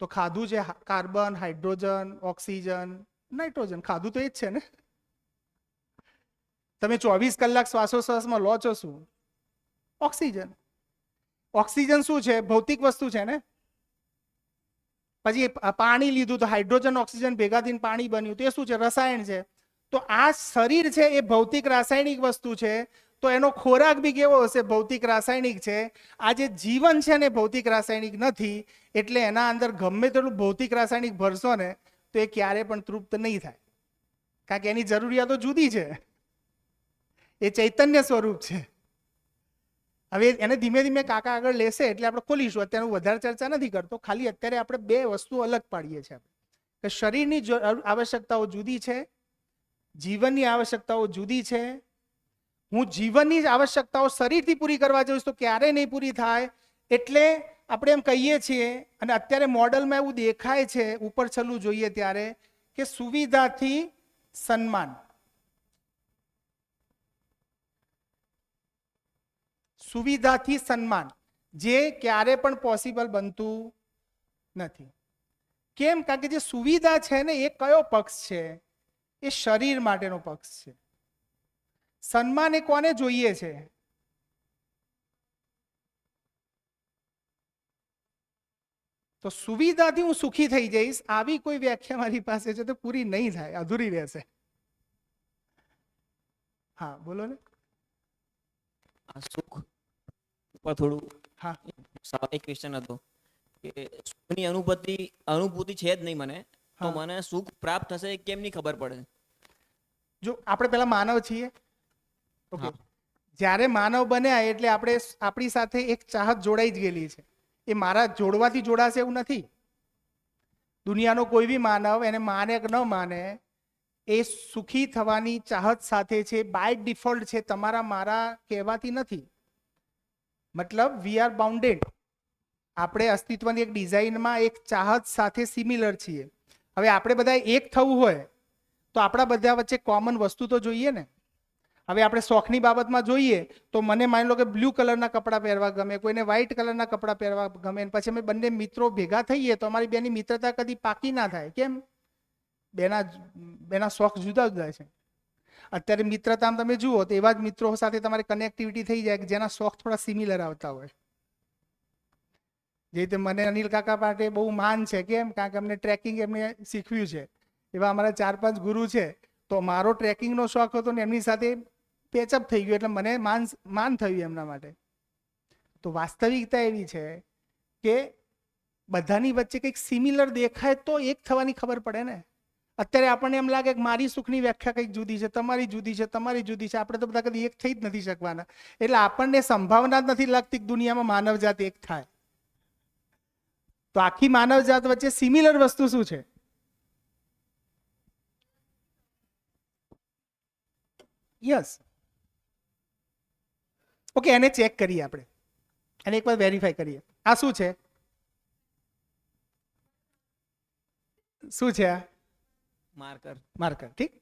તો ખાધું છે કાર્બન, હાઇડ્રોજન, ઓક્સિજન, નાઇટ્રોજન, ખાધું તો એ જ છે ને. તમે 24 કલાક શ્વાસોશ્વાસમાં લો છો શું? ઓક્સિજન. ઓક્સિજન શું છે? ભૌતિક વસ્તુ છે ને. પછી પાણી લીધું તો હાઇડ્રોજન ઓક્સિજન ભેગા થઈને પાણી બન્યું, તો એ શું છે? રસાયણ છે. તો આ શરીર છે એ ભૌતિક રાસાયણિક વસ્તુ છે, તો એનો ખોરાક બી કેવો હશે? ભૌતિક રાસાયણિક છે. આ જે જીવન છે ને ભૌતિક રાસાયણિક નથી, એટલે એના અંદર ગમે તેટલું ભૌતિક રાસાયણિક ભરશો ને તો એ ક્યારે પણ તૃપ્ત નહીં થાય, કારણ કે એની જરૂરિયાતો જુદી છે. એ ચૈતન્ય સ્વરૂપ છે. હવે એને ધીમે ધીમે કાકા આગળ લેશે એટલે આપણે ખોલીશું. અત્યારે હું વધારે ચર્ચા નથી કરતો, ખાલી અત્યારે આપણે બે વસ્તુ અલગ પાડીએ છીએ કે શરીરની આવશ્યકતાઓ જુદી છે, જીવનની આવશ્યકતાઓ જુદી છે. હું જીવનની આવશ્યકતાઓ શરીરથી પૂરી કરવા જઈશ તો ક્યારેય નહીં પૂરી થાય. એટલે આપણે એમ કહીએ છીએ, અને અત્યારે મોડલમાં એવું દેખાય છે ઉપર છેલ્લું જોઈએ ત્યારે, કે સુવિધાથી સન્માન. સુવિધાથી સન્માન જે ક્યારે પણ પોસિબલ બનતું નથી. કેમ? કારણ કે જે સુવિધા છે ને એ કયો પક્ષ છે? એ શરીર માટેનો પક્ષ છે. સન્માન એ કોને જોઈએ છે? તો સુવિધાથી હું સુખી થઈ જઈશ, આવી કોઈ વ્યાખ્યા મારી પાસે છે તો પૂરી નહીં થાય, અધૂરી રહેશે. હા બોલો ને. સુખ ઉપર થોડું હા, એક ક્વેશ્ચન હતો કે સુખની અનુભૂતિ છે જ નહીં મને, તો હા. મને સુખ પ્રાપ્ત થશે એ કેમ નહીં ખબર પડે? જો આપણે પેલા માનવ છીએ, ઓકે, હા. જ્યારે માનવ બન્યા એટલે આપણે આપણી સાથે એક ચાહત જોડાઈ જ ગયેલી છે. એ મારા જોડવાથી જોડાશે એવું નથી. દુનિયાનો કોઈ બી માનવ, એને માને કે ન માને, એ સુખી થવાની ચાહત સાથે છે, બાય ડિફોલ્ટ છે, તમારા મારા કહેવાથી નથી. મતલબ વી આર બાઉન્ડેડ. આપણે અસ્તિત્વની એક ડિઝાઇનમાં એક ચાહત સાથે સિમિલર છીએ. હવે આપણે બધા એક થવું હોય તો આપણા બધા વચ્ચે કોમન વસ્તુ તો જોઈએ ને. હવે આપણે શોખની બાબતમાં જોઈએ તો મને માની લો કે બ્લુ કલરના કપડાં પહેરવા ગમે, કોઈને વ્હાઇટ કલરના કપડાં પહેરવા ગમે, પછી અમે બંને મિત્રો ભેગા થઈએ તો અમારી બેની મિત્રતા કદી પાકી ના થાય. કેમ? બેના શોખ જુદા જુદા છે. અત્યારે મિત્રતામાં તમે જુઓ તો એવા જ મિત્રો સાથે તમારી કનેક્ટિવિટી થઈ જાય કે જેના શોખ થોડા સિમિલર આવતા હોય. જે રીતે મને અનિલ કાકા માટે બહુ માન છે. કેમ? કારણ કે અમને ટ્રેકિંગ એમને શીખવ્યું છે. એવા અમારા 4-5 ગુરુ છે. તો મારો ટ્રેકિંગનો શોખ હતો ને એમની સાથે પેચઅપ થઈ ગયું એટલે મને માન થયું એમના માટે. તો વાસ્તવિકતા એવી છે કે બધાની વચ્ચે કંઈક સિમિલર દેખાય તો એક થવાની ખબર પડે ને. અત્યારે આપણને એમ લાગે કે મારી સુખની વ્યાખ્યા કંઈક જુદી છે, તમારી જુદી છે, તમારી જુદી છે. આપણે તો બધા કદી એક થઈ જ નથી શકવાના. એટલે આપણને સંભાવના જ નથી લાગતી કે દુનિયામાં માનવજાત એક થાય. તો આખી માનવજાત વચ્ચે સિમિલર વસ્તુ શું છે? યસ. ઓકે, એને ચેક કરીએ આપણે, એને એકવાર વેરીફાઈ કરીએ. આ શું છે? શું છે આ? માર્કર. માર્કર. ઠીક.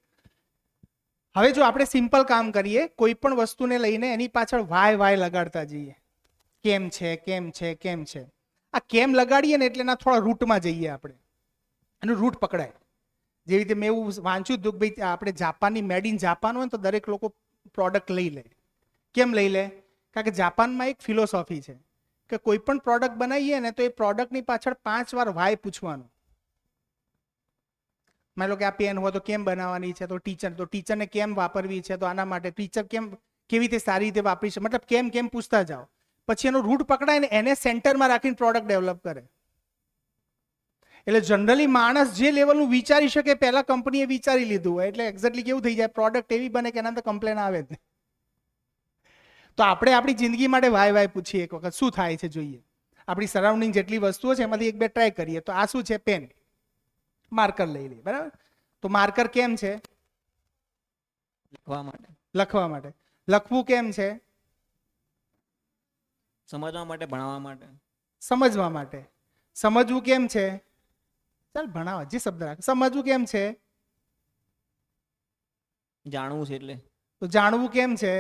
હવે જો આપણે સિમ્પલ કામ કરીએ, કોઈ પણ વસ્તુને લઈને એની પાછળ વાય લગાડતા જઈએ. કેમ છે, કેમ છે, કેમ છે. આ કેમ લગાડીએ ને એટલે એના થોડા રૂટમાં જઈએ આપણે, એનું રૂટ પકડાય. જેવી રીતે મેં એવું વાંચ્યું હતું કે ભાઈ આપણે જાપાનની મેડ ઇન જાપાન હોય ને તો દરેક લોકો પ્રોડક્ટ લઈ લે. કેમ લઈ લે? કારણ કે જાપાનમાં એક ફિલોસોફી છે કે કોઈ પણ પ્રોડક્ટ બનાવીએ ને તો એ પ્રોડક્ટની પાછળ 5 વાર વાય પૂછવાનું. માની લો કે આ પેન હોય તો કેમ બનાવવાની છે, તો ટીચરને કેમ વાપરવી છે, તો આના માટે ટીચર કેવી રીતે સારી રીતે વાપરી છે, મતલબ કેમ પૂછતા જાઓ. પછી એનો રૂટ પકડાય ને એને સેન્ટરમાં રાખીને પ્રોડક્ટ ડેવલપ કરે. એટલે જનરલી માણસ જે લેવલનું વિચારી શકે પહેલા કંપનીએ વિચારી લીધું હોય, એટલે એક્ઝેક્ટલી કેવું થઈ જાય, પ્રોડક્ટ એવી બને કે એના અંદર કમ્પ્લેન આવે જ નહીં. તો આપણે આપણી જિંદગી માટે વાય પૂછીએ એક વખત, શું થાય છે જોઈએ. આપણી સરાઉન્ડિંગ જેટલી વસ્તુઓ છે એમાંથી 1-2 ટ્રાય કરીએ. તો આ શું છે? પેન. માર્કર લઈ લઈએ, બરાબર. તો માર્કર કેમ છે? લખવા માટે, લખવા માટે. લખવું કેમ છે? સમજવા માટે, ભણાવવા માટે. સમજવા માટે. સમજવું કેમ છે? ચાલ ભણાવવા, જે શબ્દ રાખ. સમજવું કેમ છે? જાણવું છે એટલે. તો જાણવું કેમ છે?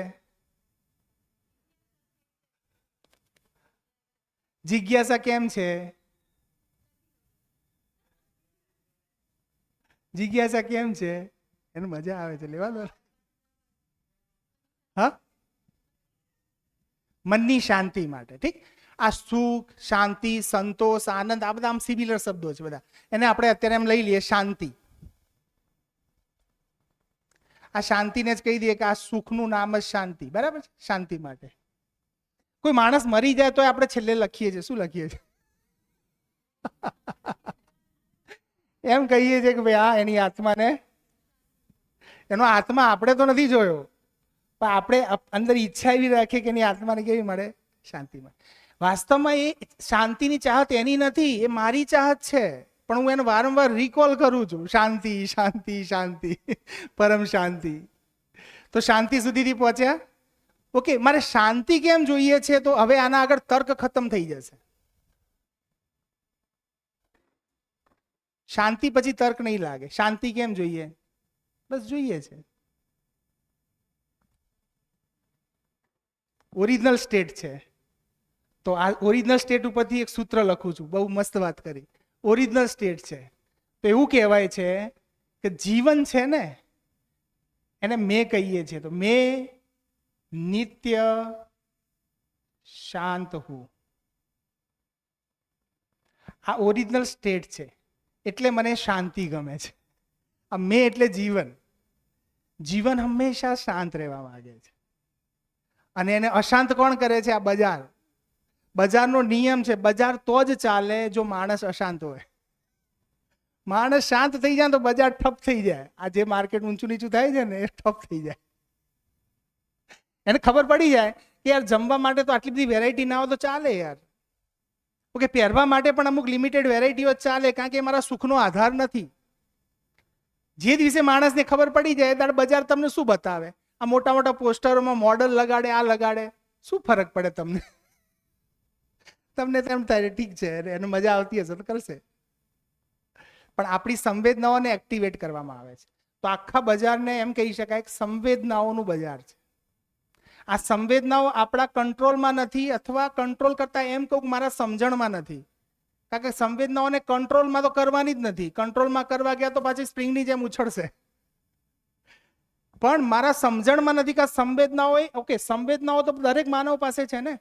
જિજ્ઞાસા કેમ છે? જિજ્ઞાસા કેમ છે? એને મજા આવે છે, લેવા દો. હા, મનની શાંતિ માટે. ઠીક. આ સુખ, શાંતિ, સંતોષ, આનંદ, આ બધા આમ સિમિલર શબ્દો છે બધા. એને આપણે અત્યારે એમ લઈ લઈએ શાંતિ. આ શાંતિને જ કહી દઈએ કે આ સુખનું નામ જ શાંતિ, બરાબર છે? શાંતિ માટે. કોઈ માણસ મરી જાય તો આપણે છેલ્લે લખીએ છીએ, શું લખીએ છીએ? એમ કહીએ છીએ કે ભાઈ આ એની આત્માને, એનો આત્મા આપણે તો નથી જોયો, પણ આપણે અંદર ઈચ્છા એવી રાખીએ કે એની આત્માને કેવી મળે? શાંતિ મળે. વાસ્તવમાં એ શાંતિની ચાહત એની નથી, એ મારી ચાહત છે, પણ હું એને વારંવાર રિકોલ કરું છું. શાંતિ, શાંતિ, શાંતિ, પરમ શાંતિ. તો શાંતિ સુધીથી પહોંચ્યા. ઓકે, મારે શાંતિ કેમ જોઈએ છે? તો હવે આના આગળ તર્ક ખતમ થઈ જશે. શાંતિ પછી તર્ક નહીં લાગે. શાંતિ કેમ જોઈએ? બસ જોઈએ છે. ઓરિજિનલ સ્ટેટ છે. તો આ ઓરિજિનલ સ્ટેટ ઉપરથી એક સૂત્ર લખું છું, બહુ મસ્ત વાત કરી. ઓરિજિનલ સ્ટેટ છે તો એવું કહેવાય છે કે જીવન છે ને એને મેં કહીએ છીએ. તો મેં નિત્ય શાંત હું. આ ઓરિજિનલ સ્ટેટ છે, એટલે મને શાંતિ ગમે છે. આ મેં એટલે જીવન. જીવન હંમેશા શાંત રહેવા માંગે છે, અને એને અશાંત કોણ કરે છે? આ બજાર. બજારનો નિયમ છે, બજાર તો જ ચાલે જો માણસ અશાંત હોય. માણસ શાંત થઈ જાય તો બજાર ઠપ થઈ જાય. આ જે માર્કેટ ઊંચું નીચું થાય છે ને એ ઠપ થઈ જાય. એને ખબર પડી જાય કે યાર જમવા માટે તો આટલી બધી વેરાયટી ના હોય તો ચાલે યાર. ઓકે, પહેરવા માટે પણ અમુક લિમિટેડ વેરાયટીઓ ચાલે, કારણ કે એ મારા સુખનો આધાર નથી. જે દિવસે માણસને ખબર પડી જાય ત્યારે બજાર તમને શું બતાવે? આ મોટા મોટા પોસ્ટરોમાં મોડલ લગાડે, આ લગાડે. શું ફરક પડે તમને? તમને તેમ થાય ઠીક છે, એને મજા આવતી હશે તો કરશે. પણ આપણી સંવેદનાઓને એક્ટિવેટ કરવામાં આવે છે. તો આખા બજારને એમ કહી શકાય કે સંવેદનાઓનું બજાર છે. આ સંવેદનાઓ આપણા કંટ્રોલમાં નથી, અથવા કંટ્રોલ કરતા એમ કહું મારા સમજણમાં નથી. કારણ કે સંવેદનાઓને કંટ્રોલમાં તો કરવાની જ નથી. કંટ્રોલમાં કરવા ગયા તો પાછી સ્પ્રિંગની જેમ ઉછળશે. પણ મારા સમજણમાં નથી કે સંવેદનાઓ, ઓકે, સંવેદનાઓ તો દરેક માનવ પાસે છે ને.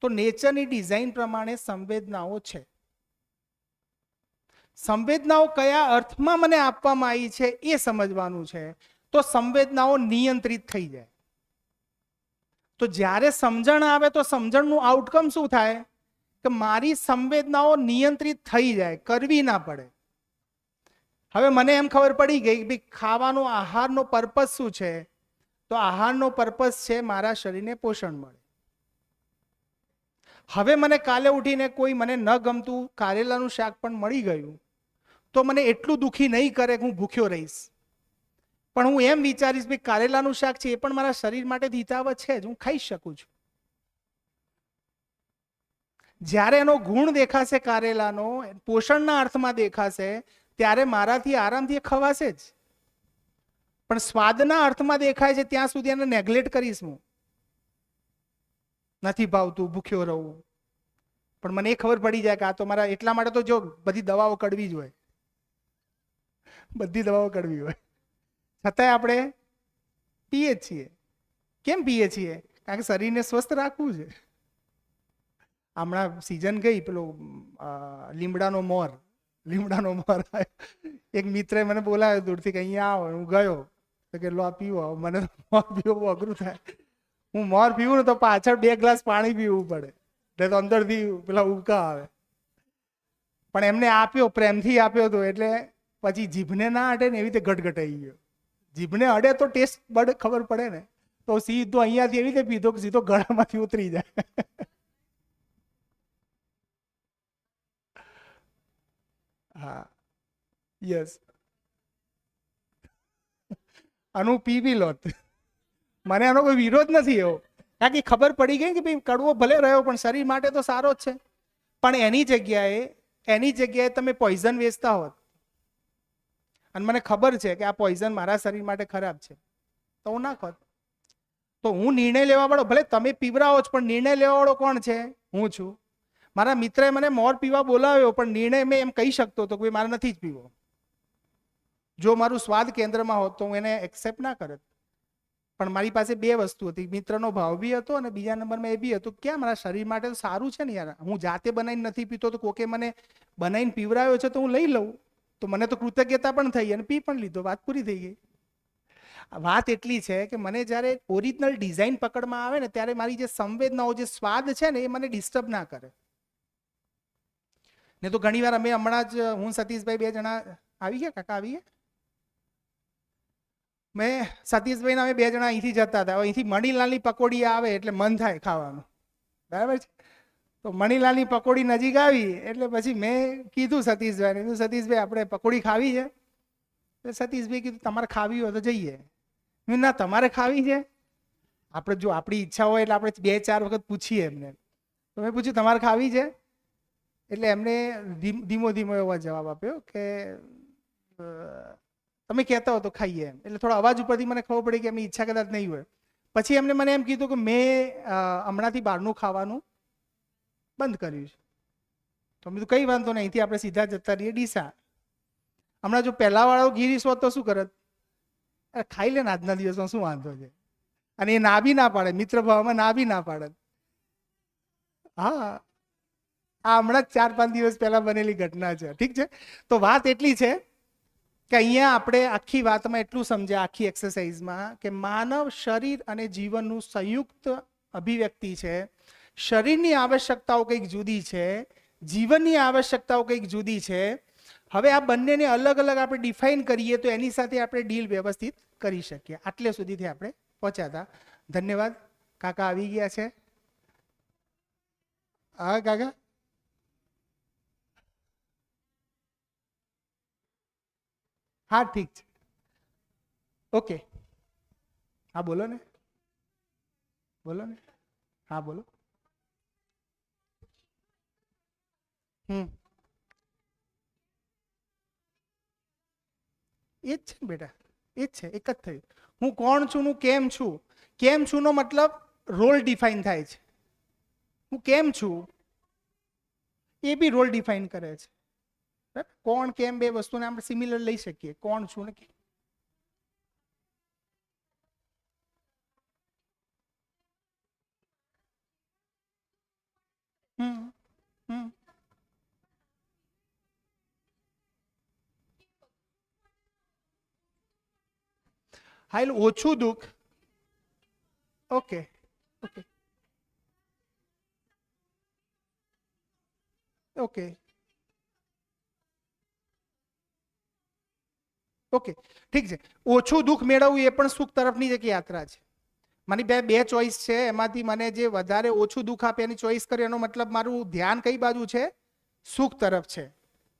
તો નેચરની ડિઝાઇન પ્રમાણે સંવેદનાઓ છે. સંવેદનાઓ કયા અર્થમાં મને આપવામાં આવી છે એ સમજવાનું છે. તો સંવેદનાઓ નિયંત્રિત થઈ જાય. તો જ્યારે સમજણ આવે તો સમજણનું આઉટકમ શું થાય? કે મારી સંવેદનાઓ નિયંત્રિત થઈ જાય, કરવી ના પડે. હવે મને એમ ખબર પડી ગઈ કે ખાવાનો આહારનો પર્પસ શું છે? તો આહારનો પર્પસ છે મારા શરીરને પોષણ મળે. હવે મને કાલે ઉઠીને કોઈ મને ન ગમતું કારેલાનું શાક પણ મળી ગયું તો મને એટલું દુઃખી નહીં કરે કે હું ભૂખ્યો રહીશ. પણ હું એમ વિચારીશ કે કારેલાનું શાક છે એ પણ મારા શરીર માટે હિતાવહ છે જ, હું ખાઈ શકું છું. જ્યારે એનો ગુણ દેખાશે, કારેલાનો પોષણના અર્થમાં દેખાશે, ત્યારે મારાથી આરામથી એ ખવાશે જ. પણ સ્વાદના અર્થમાં દેખાય છે ત્યાં સુધી એને નેગ્લેક્ટ કરીશ હું. નથી ભાવતું, ભૂખ્યો રહું. પણ મને એ ખબર પડી જાય કે આ તો મારા, એટલા માટે તો જો બધી દવાઓ કડવી જ હોય. બધી દવાઓ કડવી હોય, છતાંય આપણે પીએ જ છીએ. કેમ પીએ છીએ? કારણ કે શરીરને સ્વસ્થ રાખવું છે. હમણાં સિઝન ગઈ પેલો લીમડાનો મોર આવ્યો. એક મિત્રએ મને બોલાવ્યો દૂરથી કે અહીંયા આવો. હું ગયો તો કે લો આ પીવો. મને તો મોર પીવો બહુ અઘરું થાય. હું મોર પીવું ને તો પાછળ 2 ગ્લાસ પાણી પીવું પડે, એટલે તો અંદરથી પેલા ઉબકા આવે. પણ એમને આપ્યો, પ્રેમથી આપ્યો હતો, એટલે પછી જીભને ના અડે ને એવી રીતે ગટગટાઈ ગયો. જીભને અડે તો ટેસ્ટ બડ ખબર પડે ને, તો સીધો અહીંયાથી એવી રીતે પીધો કે સીધો ગળામાંથી ઉતરી જાય. હા, યસ. આનું પી લો. મને આનો કોઈ વિરોધ નથી એવો, કારણ કે ખબર પડી ગઈ કે ભાઈ કડવો ભલે રહ્યો પણ શરીર માટે તો સારો જ છે. પણ એની જગ્યાએ તમે પોઈઝન વેચતા હોત અને મને ખબર છે કે આ પોઈઝન મારા શરીર માટે ખરાબ છે, તો હું ના ખોત. તો હું નિર્ણય લેવા વાળો, ભલે તમે પીવરાવો છો પણ નિર્ણય લેવા વાળો કોણ છે? હું છું. મારા મિત્રએ મને મોર પીવા બોલાવ્યો પણ નિર્ણય મેં એમ કહી શકતો હતો કે મારે નથી જ પીવો. જો મારું સ્વાદ કેન્દ્રમાં હોત તો હું એને એક્સેપ્ટ ના કરત. પણ મારી પાસે 2 વસ્તુ હતી, મિત્રનો ભાવ બી હતો અને બીજા નંબરમાં એ બી હતું કે મારા શરીર માટે તો સારું છે ને યાર. હું જાતે બનાવીને નથી પીતો તો કોકે મને બનાવીને પીવરાવ્યો છે તો હું લઈ લઉં. તો મને તો કૃતજ્ઞતા પણ થઈ અને પી પણ લીધો, વાત પૂરી થઈ ગઈ. વાત એટલી છે કે મને જ્યારે ઓરિજિનલ ડિઝાઇન પકડમાં આવે ને ત્યારે મારી જે સંવેદનાઓ, જે સ્વાદ છે ને એ મને ડિસ્ટર્બ ના કરે. ને તો ઘણી વાર અમે હમણાં જ હું સતીશભાઈ 2 જણા આવી ગયા, કાકા આવી ગયા, મેં સતીશભાઈને અમે 2 જણા અહીંથી જતા હતા. અહીંથી મણીલાલની પકોડી આવે એટલે મન થાય ખાવાનું, બરાબર છે. તો મણીલાલની પકોડી નજીક આવી એટલે પછી મેં કીધું સતીશભાઈને, સતીશભાઈ આપણે પકોડી ખાવી છે? એટલે સતીશભાઈ કીધું તમારે ખાવી હોય તો જઈએ. મેં ના તમારે ખાવી છે? આપણે જો આપણી ઈચ્છા હોય એટલે આપણે 2-4 વખત પૂછીએ એમને. તો મેં પૂછ્યું તમારે ખાવી છે? એટલે એમને ધીમો એવો જવાબ આપ્યો કે તમે કહેતા હો તો ખાઈએ એમ. એટલે થોડા અવાજ ઉપરથી મને ખબર પડી કે એમની ઈચ્છા કદાચ નહીં હોય. પછી એમને મને એમ કીધું કે મેં હમણાંથી બહારનું ખાવાનું બંધ કર્યું છે. તો મેં કીધું કંઈ વાંધો નહીં, અહીંથી આપણે સીધા જતા રહીએ ડીસા. હમણાં જો પહેલા વાળો ગીરીશ હોત તો શું કરત? ખાઈ લે ને આજના દિવસમાં શું વાંધો છે? અને એ ના બી ના પાડે, મિત્ર ભાવમાં ના બી ના પાડે. હા, આ હમણાં જ 4-5 દિવસ પહેલા બનેલી ઘટના છે. ઠીક છે. તો વાત એટલી છે કે અહીંયા આપણે આખી વાતમાં એટલું સમજ્યા, આખી એક્સરસાઇઝમાં, કે માનવ શરીર અને જીવનનું સંયુક્ત અભિવ્યક્તિ છે. શરીરની આવશ્યકતાઓ કંઈક જુદી છે, જીવનની આવશ્યકતાઓ કંઈક જુદી છે. હવે આ બંનેને અલગ અલગ આપણે ડિફાઇન કરીએ તો એની સાથે આપણે ડીલ વ્યવસ્થિત કરી શકીએ. આટલે સુધીથી આપણે પહોંચ્યા હતા. ધન્યવાદ. કાકા આવી ગયા છે. હા કાકા, હા ઠીક છે, ઓકે. હા બોલો ને, બોલો ને. હા બોલો. એ જ છે ને બેટા, એ જ છે, એક જ થયું. હું કોણ છું, હું કેમ છું. કેમ છું નો મતલબ રોલ ડિફાઇન થાય છે. હું કેમ છું એ બી રોલ ડિફાઇન કરે છે. કોણ કેમ 2 વસ્તુને આપણે સિમિલર લઈ શકીએ. કોણ છું ને હા, એટલે ઓછું દુઃખ. ઓકે ઓકે ઓકે ઓકે ઠીક છે. ઓછું દુઃખ મેળવવું એ પણ સુખ તરફની જ એક યાત્રા છે. મારી બે ચોઈસ છે, એમાંથી મને જે વધારે ઓછું દુઃખ આપે એની ચોઈસ કરી, એનો મતલબ મારું ધ્યાન કઈ બાજુ છે? સુખ તરફ છે.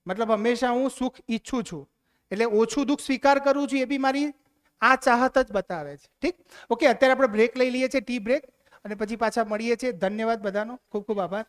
મતલબ હંમેશા હું સુખ ઈચ્છું છું, એટલે ઓછું દુઃખ સ્વીકાર કરું છું, એ બી મારી આ ચાહત જ બતાવે છે. ઠીક, ઓકે. અત્યારે આપણે બ્રેક લઈ લઈએ છીએ, ટી બ્રેક, અને પછી પાછા મળીએ છીએ. ધન્યવાદ બધાનો, ખૂબ ખૂબ આભાર.